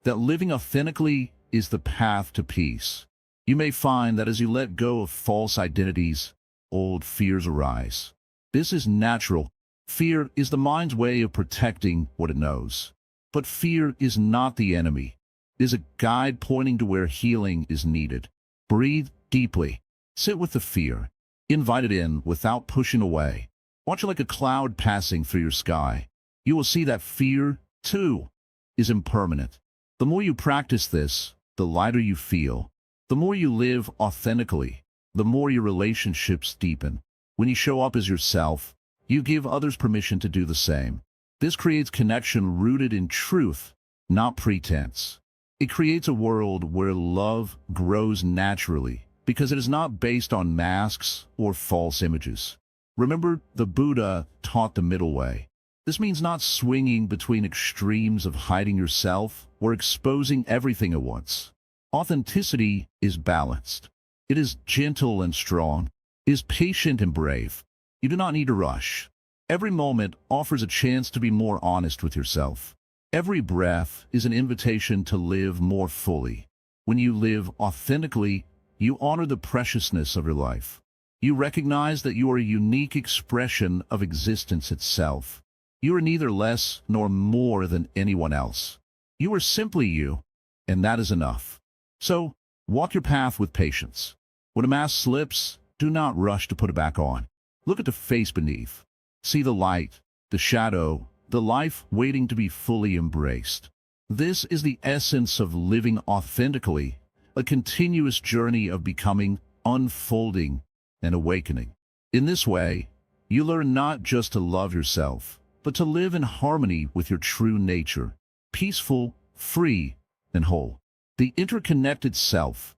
that living authentically is the path to peace. You may find that as you let go of false identities, old fears arise. This is natural. Fear is the mind's way of protecting what it knows. But fear is not the enemy. It is a guide pointing to where healing is needed. Breathe deeply. Sit with the fear. Invite it in without pushing away. Watch it like a cloud passing through your sky. You will see that fear, too, is impermanent. The more you practice this, the lighter you feel. The more you live authentically, the more your relationships deepen. When you show up as yourself, you give others permission to do the same. This creates connection rooted in truth, not pretense. It creates a world where love grows naturally, because it is not based on masks or false images. Remember, the Buddha taught the middle way. This means not swinging between extremes of hiding yourself or exposing everything at once. Authenticity is balanced. It is gentle and strong. It is patient and brave. You do not need to rush. Every moment offers a chance to be more honest with yourself. Every breath is an invitation to live more fully. When you live authentically, you honor the preciousness of your life. You recognize that you are a unique expression of existence itself. You are neither less nor more than anyone else. You are simply you, and that is enough. So, walk your path with patience. When a mask slips, do not rush to put it back on. Look at the face beneath. See the light, the shadow, the life waiting to be fully embraced. This is the essence of living authentically, a continuous journey of becoming, unfolding, and awakening. In this way, you learn not just to love yourself, but to live in harmony with your true nature, peaceful, free, and whole. The interconnected self,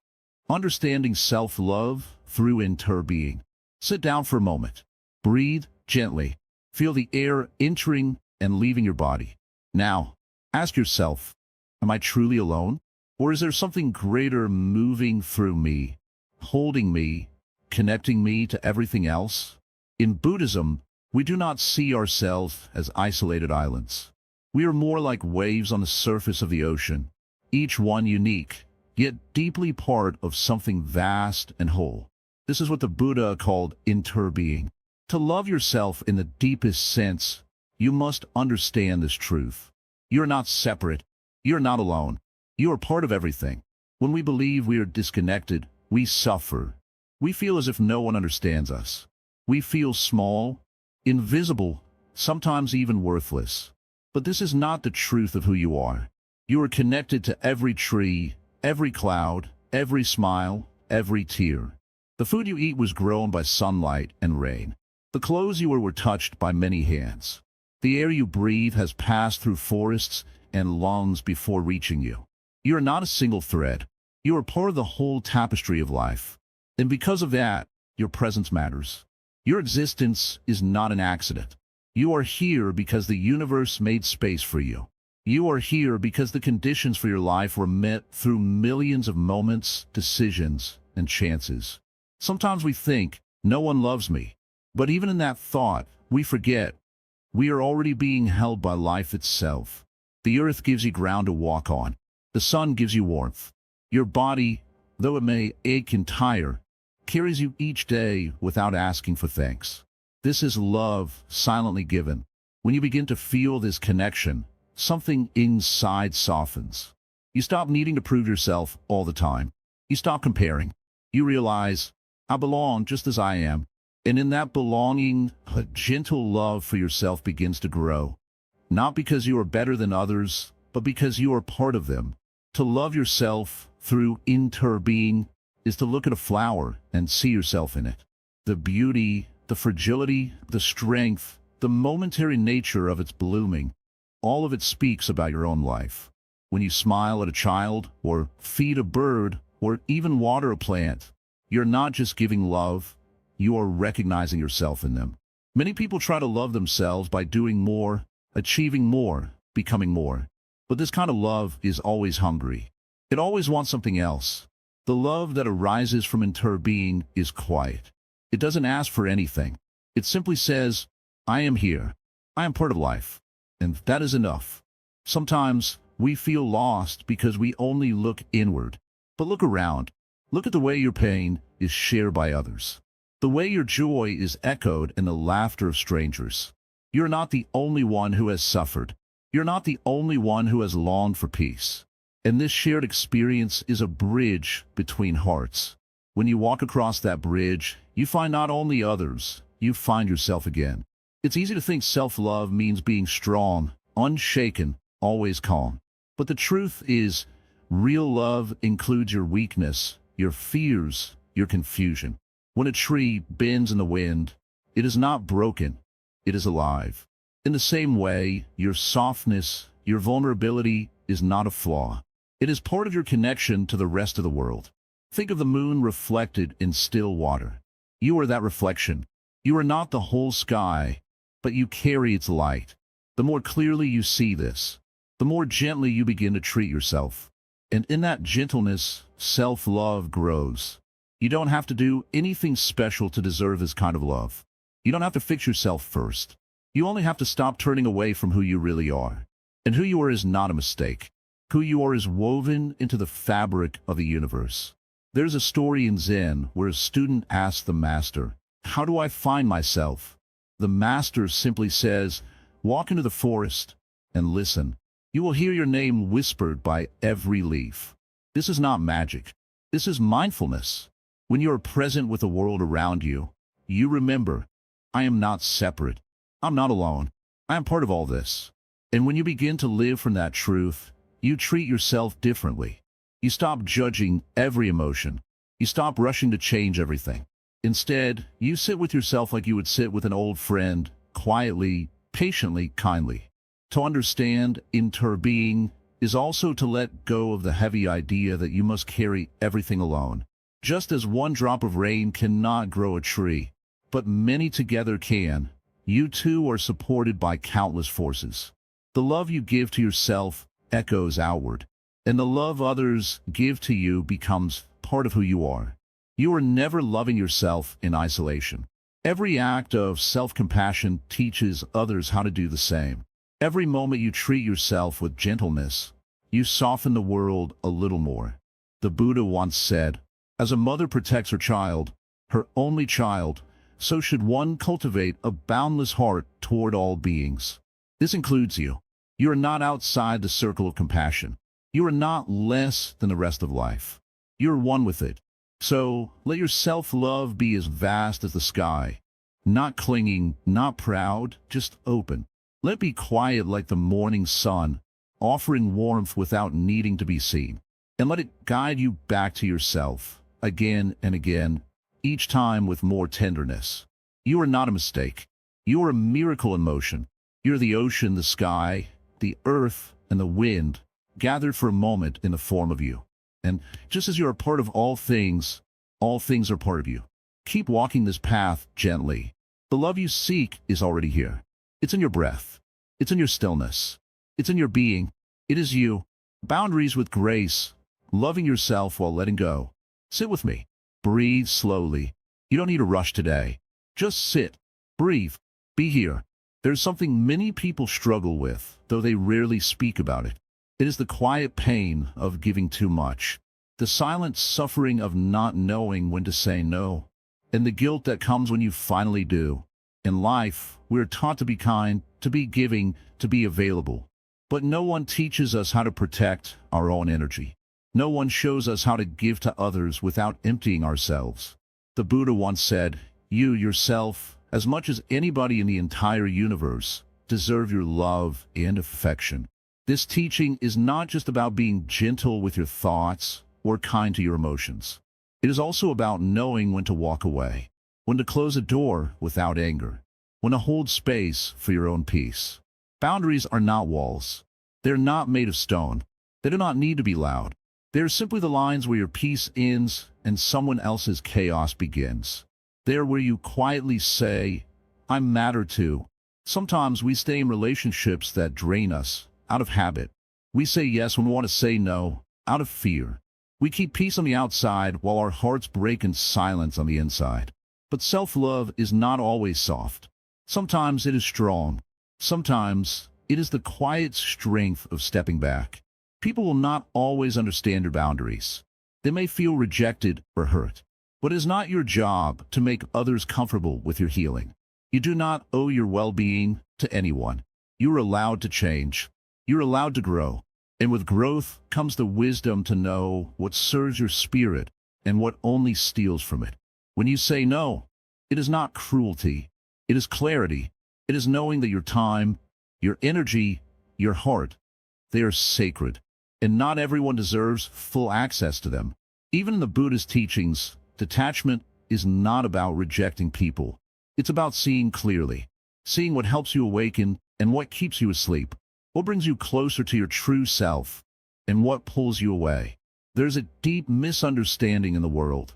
understanding self-love through interbeing. Sit down for a moment. Breathe gently. Feel the air entering and leaving your body. Now, ask yourself, am I truly alone? Or is there something greater moving through me, holding me, connecting me to everything else? In Buddhism, we do not see ourselves as isolated islands. We are more like waves on the surface of the ocean, each one unique, yet deeply part of something vast and whole. This is what the Buddha called interbeing. To love yourself in the deepest sense, you must understand this truth. You are not separate. You are not alone. You are part of everything. When we believe we are disconnected, we suffer. We feel as if no one understands us. We feel small, invisible, sometimes even worthless. But this is not the truth of who you are. You are connected to every tree, every cloud, every smile, every tear. The food you eat was grown by sunlight and rain. The clothes you wear were touched by many hands. The air you breathe has passed through forests and lungs before reaching you. You are not a single thread. You are part of the whole tapestry of life. And because of that, your presence matters. Your existence is not an accident. You are here because the universe made space for you. You are here because the conditions for your life were met through millions of moments, decisions, and chances. Sometimes we think, no one loves me. But even in that thought, we forget. We are already being held by life itself. The earth gives you ground to walk on. The sun gives you warmth. Your body, though it may ache and tire, carries you each day without asking for thanks. This is love silently given. When you begin to feel this connection, something inside softens. You stop needing to prove yourself all the time. You stop comparing. You realize, I belong just as I am. And in that belonging, a gentle love for yourself begins to grow. Not because you are better than others, but because you are part of them. To love yourself through interbeing is to look at a flower and see yourself in it. The beauty, the fragility, the strength, the momentary nature of its blooming, all of it speaks about your own life. When you smile at a child, or feed a bird, or even water a plant, you're not just giving love, you are recognizing yourself in them. Many people try to love themselves by doing more, achieving more, becoming more. But this kind of love is always hungry. It always wants something else. The love that arises from interbeing is quiet. It doesn't ask for anything. It simply says, I am here. I am part of life. And that is enough. Sometimes we feel lost because we only look inward. But look around. Look at the way your pain is shared by others. The way your joy is echoed in the laughter of strangers. You're not the only one who has suffered. You're not the only one who has longed for peace. And this shared experience is a bridge between hearts. When you walk across that bridge, you find not only others, you find yourself again. It's easy to think self-love means being strong, unshaken, always calm. But the truth is, real love includes your weakness, your fears, your confusion. When a tree bends in the wind, it is not broken, it is alive. In the same way, your softness, your vulnerability is not a flaw. It is part of your connection to the rest of the world. Think of the moon reflected in still water. You are that reflection. You are not the whole sky, but you carry its light. The more clearly you see this, the more gently you begin to treat yourself. And in that gentleness, self-love grows. You don't have to do anything special to deserve this kind of love. You don't have to fix yourself first. You only have to stop turning away from who you really are. And who you are is not a mistake. Who you are is woven into the fabric of the universe. There's a story in Zen where a student asks the master, how do I find myself? The master simply says, walk into the forest and listen. You will hear your name whispered by every leaf. This is not magic. This is mindfulness. When you are present with the world around you, you remember, I am not separate. I'm not alone. I am part of all this. And when you begin to live from that truth, you treat yourself differently. You stop judging every emotion. You stop rushing to change everything. Instead, you sit with yourself like you would sit with an old friend, quietly, patiently, kindly. To understand interbeing is also to let go of the heavy idea that you must carry everything alone. Just as one drop of rain cannot grow a tree, but many together can, you too are supported by countless forces. The love you give to yourself echoes outward, and the love others give to you becomes part of who you are. You are never loving yourself in isolation. Every act of self-compassion teaches others how to do the same. Every moment you treat yourself with gentleness, you soften the world a little more. The Buddha once said, as a mother protects her child, her only child, so should one cultivate a boundless heart toward all beings. This includes you. You are not outside the circle of compassion. You are not less than the rest of life. You are one with it. So let your self-love be as vast as the sky. Not clinging, not proud, just open. Let it be quiet like the morning sun, offering warmth without needing to be seen. And let it guide you back to yourself, again and again, each time with more tenderness. You are not a mistake. You are a miracle in motion. You're the ocean, the sky, the earth, and the wind, gathered for a moment in the form of you. And just as you're a part of all things are part of you. Keep walking this path gently. The love you seek is already here. It's in your breath. It's in your stillness. It's in your being. It is you. Boundaries with grace. Loving yourself while letting go. Sit with me. Breathe slowly. You don't need to rush today. Just sit. Breathe. Be here. There's something many people struggle with, though they rarely speak about it. It is the quiet pain of giving too much. The silent suffering of not knowing when to say no. And the guilt that comes when you finally do. In life, we're taught to be kind, to be giving, to be available. But no one teaches us how to protect our own energy. No one shows us how to give to others without emptying ourselves. The Buddha once said, "You, yourself, as much as anybody in the entire universe, deserve your love and affection." This teaching is not just about being gentle with your thoughts or kind to your emotions. It is also about knowing when to walk away, when to close a door without anger, when to hold space for your own peace. Boundaries are not walls. They're not made of stone. They do not need to be loud. They're simply the lines where your peace ends and someone else's chaos begins. They're where you quietly say, "I matter too." Sometimes we stay in relationships that drain us, out of habit. We say yes when we want to say no, out of fear. We keep peace on the outside while our hearts break in silence on the inside. But self-love is not always soft. Sometimes it is strong. Sometimes it is the quiet strength of stepping back. People will not always understand your boundaries. They may feel rejected or hurt. But it is not your job to make others comfortable with your healing. You do not owe your well-being to anyone. You are allowed to change. You're allowed to grow. And with growth comes the wisdom to know what serves your spirit and what only steals from it. When you say no, it is not cruelty. It is clarity. It is knowing that your time, your energy, your heart, they are sacred. And not everyone deserves full access to them. Even in the Buddhist teachings, detachment is not about rejecting people. It's about seeing clearly, seeing what helps you awaken and what keeps you asleep, what brings you closer to your true self, and what pulls you away. There's a deep misunderstanding in the world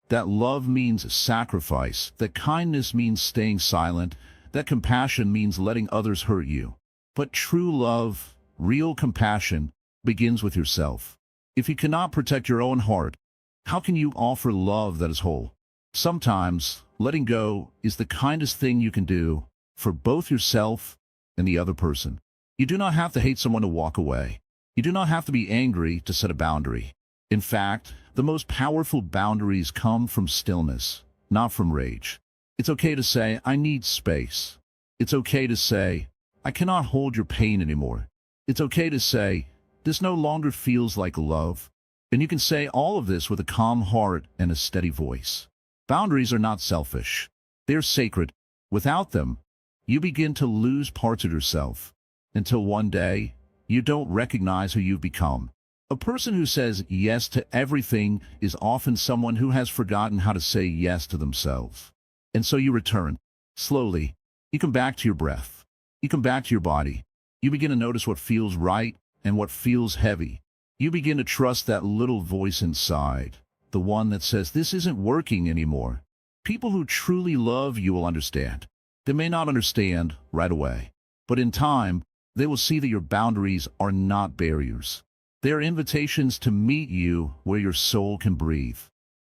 that love means sacrifice, that kindness means staying silent, that compassion means letting others hurt you. But true love, real compassion, begins with yourself. If you cannot protect your own heart, how can you offer love that is whole? Sometimes, letting go is the kindest thing you can do for both yourself and the other person. You do not have to hate someone to walk away. You do not have to be angry to set a boundary. In fact, the most powerful boundaries come from stillness, not from rage. It's okay to say, "I need space." It's okay to say, "I cannot hold your pain anymore." It's okay to say, "This no longer feels like love." And you can say all of this with a calm heart and a steady voice. Boundaries are not selfish. They are sacred. Without them, you begin to lose parts of yourself, until one day, you don't recognize who you've become. A person who says yes to everything is often someone who has forgotten how to say yes to themselves. And so you return. Slowly, you come back to your breath. You come back to your body. You begin to notice what feels right and what feels heavy. You begin to trust that little voice inside, the one that says, "This isn't working anymore." People who truly love you will understand. They may not understand right away, but in time, they will see that your boundaries are not barriers. They are invitations to meet you where your soul can breathe.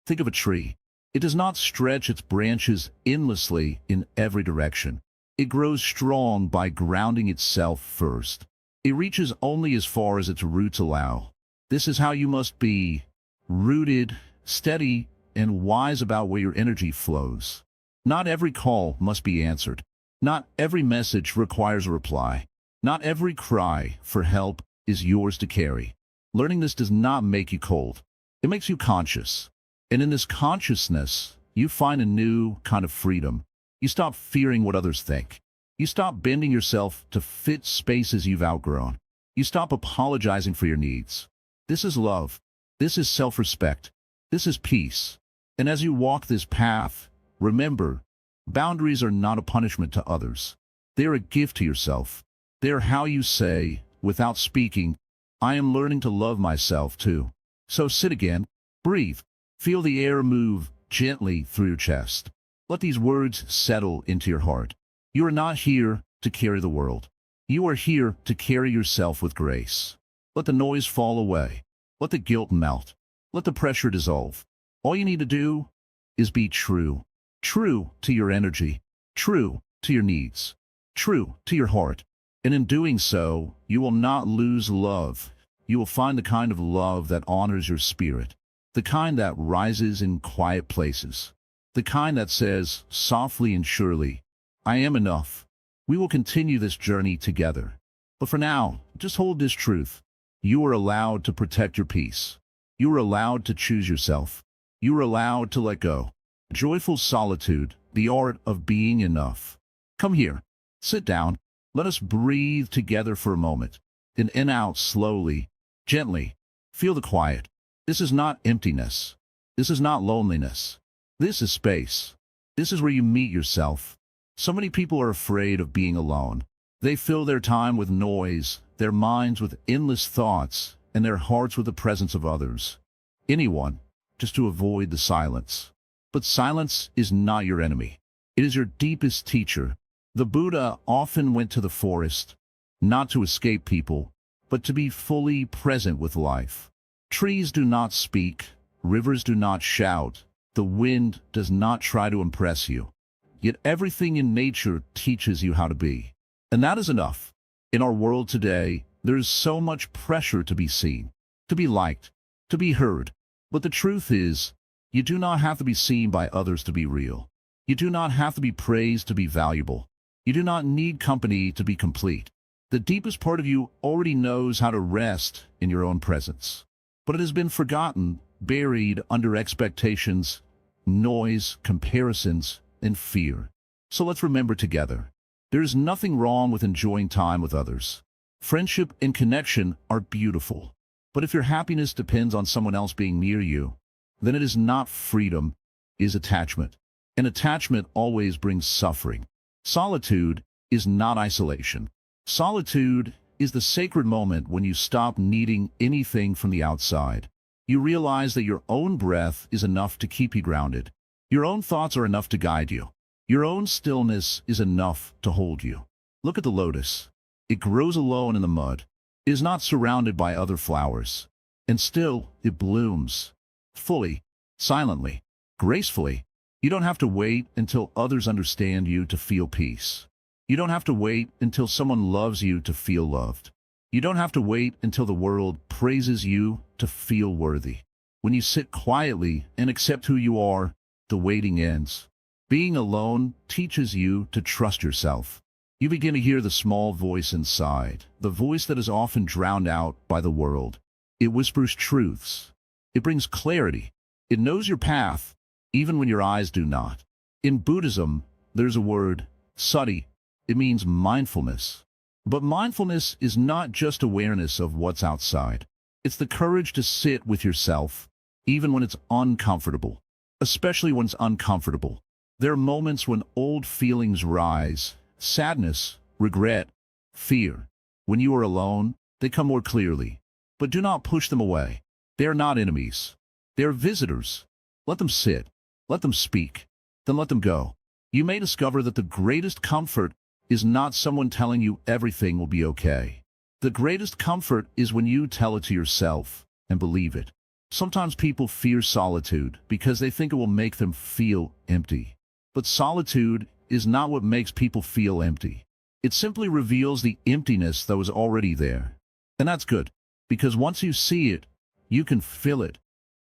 Think of a tree. It does not stretch its branches endlessly in every direction. It grows strong by grounding itself first. It reaches only as far as its roots allow. This is how you must be: rooted, steady, and wise about where your energy flows. Not every call must be answered. Not every message requires a reply. Not every cry for help is yours to carry. Learning this does not make you cold. It makes you conscious. And in this consciousness, you find a new kind of freedom. You stop fearing what others think. You stop bending yourself to fit spaces you've outgrown. You stop apologizing for your needs. This is love. This is self-respect. This is peace. And as you walk this path, remember, Boundaries are not a punishment to others. They are a gift to yourself. They are how you say, without speaking, I am learning to love myself too. So sit again, breathe, feel the air move gently through your chest. Let these words settle into your heart. You are not here to carry the world. You are here to carry yourself with grace. Let the noise fall away. Let the guilt melt. Let the pressure dissolve. All you need to do is be true. True to your energy. True to your needs. True to your heart. And in doing so, you will not lose love. You will find the kind of love that honors your spirit. The kind that rises in quiet places. The kind that says, softly and surely, I am enough. We will continue this journey together. But for now, just hold this truth. You are allowed to protect your peace. You are allowed to choose yourself. You are allowed to let go. Joyful solitude, the art of being enough. Come here. Sit down. Let us breathe together for a moment. In out slowly, gently. Feel the quiet. This is not emptiness. This is not loneliness. This is space. This is where you meet yourself. So many people are afraid of being alone. They fill their time with noise, their minds with endless thoughts, and their hearts with the presence of others. Anyone, just to avoid the silence. But silence is not your enemy. It is your deepest teacher. The Buddha often went to the forest, not to escape people, but to be fully present with life. Trees do not speak, rivers do not shout, the wind does not try to impress you. Yet everything in nature teaches you how to be. And that is enough. In our world today, there is so much pressure to be seen, to be liked, to be heard. But the truth is, you do not have to be seen by others to be real. You do not have to be praised to be valuable. You do not need company to be complete. The deepest part of you already knows how to rest in your own presence. But it has been forgotten, buried under expectations, noise, comparisons, and fear. So let's remember together. There is nothing wrong with enjoying time with others. Friendship and connection are beautiful. But if your happiness depends on someone else being near you, then it is not freedom, it is attachment. And attachment always brings suffering. Solitude is not isolation. Solitude is the sacred moment when you stop needing anything from the outside. You realize that your own breath is enough to keep you grounded. Your own thoughts are enough to guide you. Your own stillness is enough to hold you. Look at the lotus. It grows alone in the mud. It is not surrounded by other flowers. And still, it blooms. Fully, silently, gracefully. You don't have to wait until others understand you to feel peace. You don't have to wait until someone loves you to feel loved. You don't have to wait until the world praises you to feel worthy. When you sit quietly and accept who you are, the waiting ends. Being alone teaches you to trust yourself. You begin to hear the small voice inside, the voice that is often drowned out by the world. It whispers truths. It brings clarity. It knows your path, even when your eyes do not. In Buddhism, there's a word, sati. It means mindfulness. But mindfulness is not just awareness of what's outside. It's the courage to sit with yourself, even when it's uncomfortable. Especially when it's uncomfortable. There are moments when old feelings rise, sadness, regret, fear. When you are alone, they come more clearly. But do not push them away. They are not enemies. They are visitors. Let them sit. Let them speak. Then let them go. You may discover that the greatest comfort is not someone telling you everything will be okay. The greatest comfort is when you tell it to yourself and believe it. Sometimes people fear solitude because they think it will make them feel empty. But solitude is not what makes people feel empty. It simply reveals the emptiness that was already there. And that's good, because once you see it, you can fill it.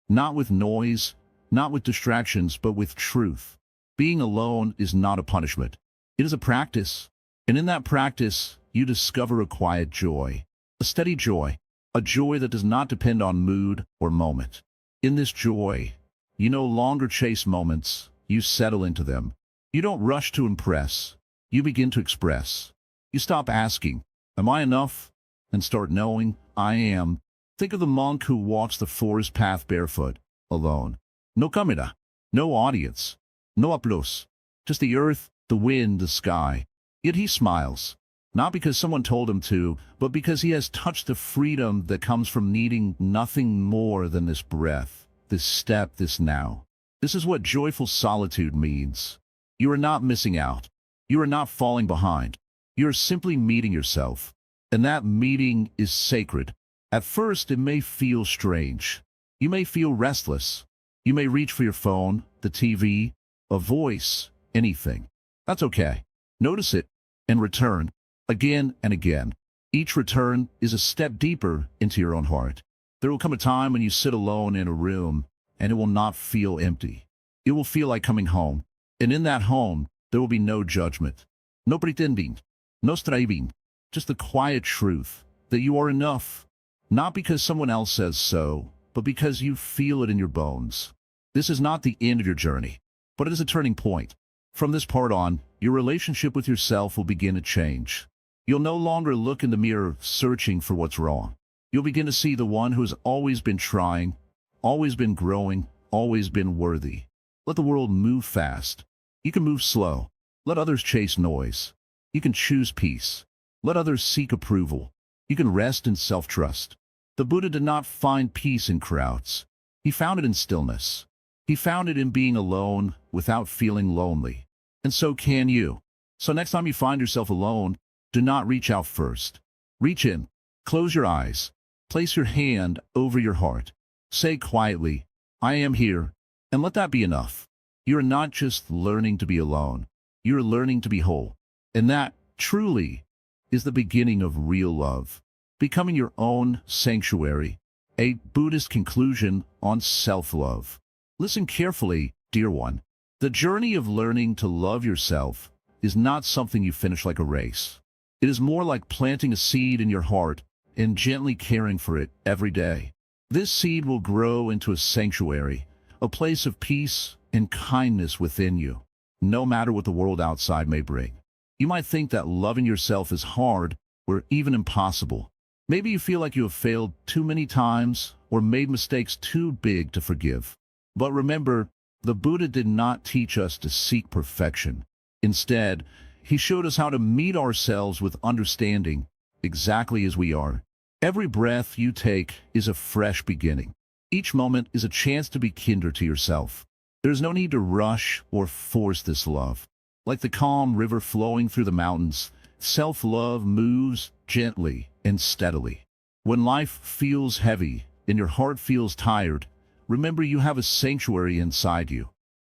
Not with noise, not with distractions, but with truth. Being alone is not a punishment. It is a practice. And in that practice, you discover a quiet joy, a steady joy, a joy that does not depend on mood or moment. In this joy, you no longer chase moments, you settle into them. You don't rush to impress, you begin to express. You stop asking, am I enough? And start knowing, I am. Think of the monk who walks the forest path barefoot, alone. No camera, no audience, no applause. Just the earth, the wind, the sky. Yet he smiles. Not because someone told him to, but because he has touched the freedom that comes from needing nothing more than this breath, this step, this now. This is what joyful solitude means. You are not missing out. You are not falling behind. You are simply meeting yourself. And that meeting is sacred. At first, it may feel strange. You may feel restless. You may reach for your phone, the TV, a voice, anything. That's okay. Notice it and return again and again. Each return is a step deeper into your own heart. There will come a time when you sit alone in a room and it will not feel empty. It will feel like coming home. And in that home, there will be no judgment, no pretending, no striving, just the quiet truth that you are enough, not because someone else says so, but because you feel it in your bones. This is not the end of your journey, but it is a turning point. From this part on, your relationship with yourself will begin to change. You'll no longer look in the mirror searching for what's wrong. You'll begin to see the one who has always been trying, always been growing, always been worthy. Let the world move fast. You can move slow. Let others chase noise. You can choose peace. Let others seek approval. You can rest in self-trust. The Buddha did not find peace in crowds. He found it in stillness. He found it in being alone without feeling lonely. And so can you. So next time you find yourself alone, do not reach out first. Reach in. Close your eyes. Place your hand over your heart. Say quietly, I am here, and let that be enough. You are not just learning to be alone. You are learning to be whole. And that, truly, is the beginning of real love. Becoming your own sanctuary. A Buddhist conclusion on self-love. Listen carefully, dear one. The journey of learning to love yourself is not something you finish like a race. It is more like planting a seed in your heart and gently caring for it every day. This seed will grow into a sanctuary, a place of peace and kindness within you, no matter what the world outside may bring. You might think that loving yourself is hard or even impossible. Maybe you feel like you have failed too many times or made mistakes too big to forgive. But remember, the Buddha did not teach us to seek perfection. Instead, he showed us how to meet ourselves with understanding, exactly as we are. Every breath you take is a fresh beginning. Each moment is a chance to be kinder to yourself. There's no need to rush or force this love. Like the calm river flowing through the mountains, self-love moves gently and steadily. When life feels heavy and your heart feels tired, remember you have a sanctuary inside you,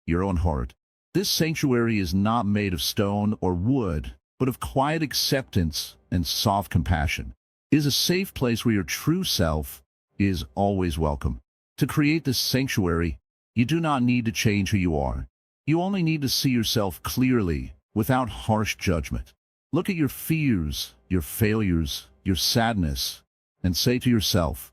your own heart. This sanctuary is not made of stone or wood, but of quiet acceptance and soft compassion. It is a safe place where your true self is always welcome. To create this sanctuary, you do not need to change who you are. You only need to see yourself clearly, without harsh judgment. Look at your fears, your failures, your sadness, and say to yourself,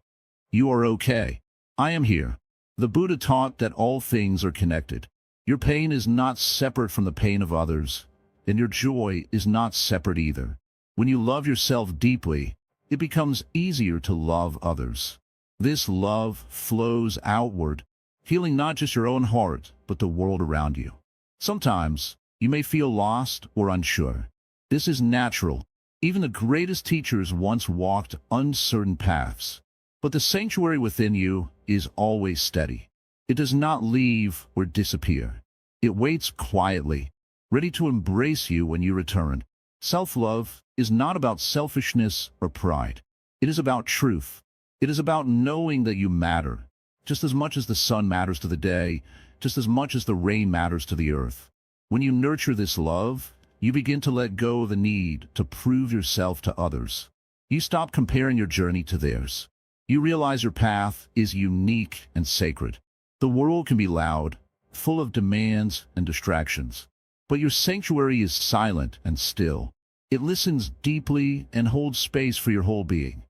you are okay. I am here. The Buddha taught that all things are connected. Your pain is not separate from the pain of others, and your joy is not separate either. When you love yourself deeply, it becomes easier to love others. This love flows outward, healing not just your own heart, but the world around you. Sometimes, you may feel lost or unsure. This is natural. Even the greatest teachers once walked uncertain paths. But the sanctuary within you is always steady. It does not leave or disappear. It waits quietly, ready to embrace you when you return. Self-love is not about selfishness or pride. It is about truth. It is about knowing that you matter, just as much as the sun matters to the day, just as much as the rain matters to the earth. When you nurture this love, you begin to let go of the need to prove yourself to others. You stop comparing your journey to theirs. You realize your path is unique and sacred. The world can be loud, full of demands and distractions. But your sanctuary is silent and still. It listens deeply and holds space for your whole being.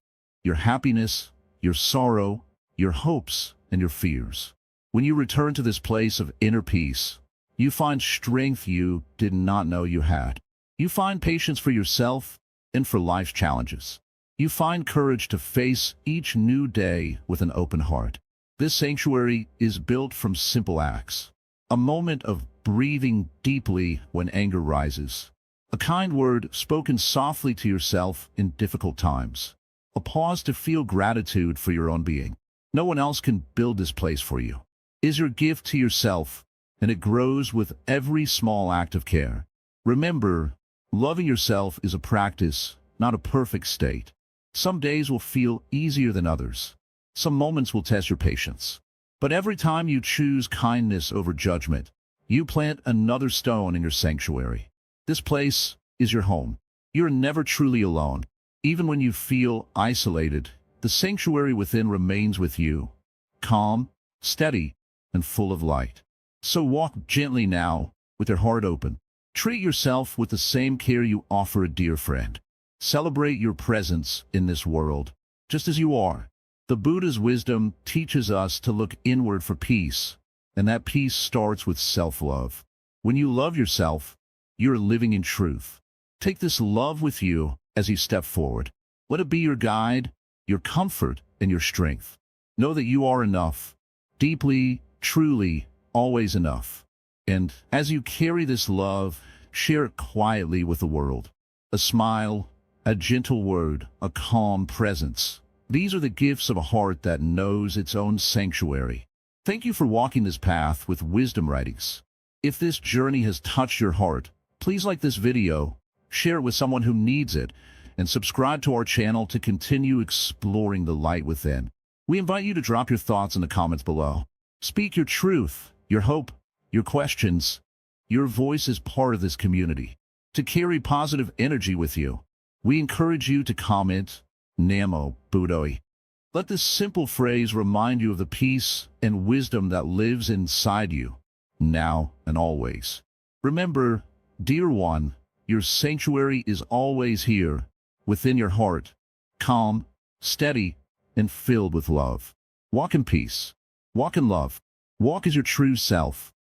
Your happiness, your sorrow, your hopes, and your fears. When you return to this place of inner peace, you find strength you did not know you had. You find patience for yourself and for life's challenges. You find courage to face each new day with an open heart. This sanctuary is built from simple acts. A moment of breathing deeply when anger rises. A kind word spoken softly to yourself in difficult times. A pause to feel gratitude for your own being. No one else can build this place for you. Is your gift to yourself, and it grows with every small act of care. Remember, loving yourself is a practice, not a perfect state. Some days will feel easier than others. Some moments will test your patience. But every time you choose kindness over judgment, you plant another stone in your sanctuary. This place is your home. You're never truly alone. Even when you feel isolated, the sanctuary within remains with you, calm, steady, and full of light. So walk gently now, with your heart open. Treat yourself with the same care you offer a dear friend. Celebrate your presence in this world, just as you are. The Buddha's wisdom teaches us to look inward for peace, and that peace starts with self-love. When you love yourself, you're living in truth. Take this love with you as you step forward. Let it be your guide, your comfort, and your strength. Know that you are enough, deeply, truly, always enough. And as you carry this love, share it quietly with the world. A smile, a gentle word, a calm presence. These are the gifts of a heart that knows its own sanctuary. Thank you for walking this path with Wisdom Writings. If this journey has touched your heart, please like this video, share it with someone who needs it, and subscribe to our channel to continue exploring the light within. We invite you to drop your thoughts in the comments below. Speak your truth, your hope, your questions. Your voice is part of this community. To carry positive energy with you, we encourage you to comment, Namo Buddhoi. Let this simple phrase remind you of the peace and wisdom that lives inside you, now and always. Remember, dear one, your sanctuary is always here, within your heart, calm, steady, and filled with love. Walk in peace. Walk in love. Walk as your true self.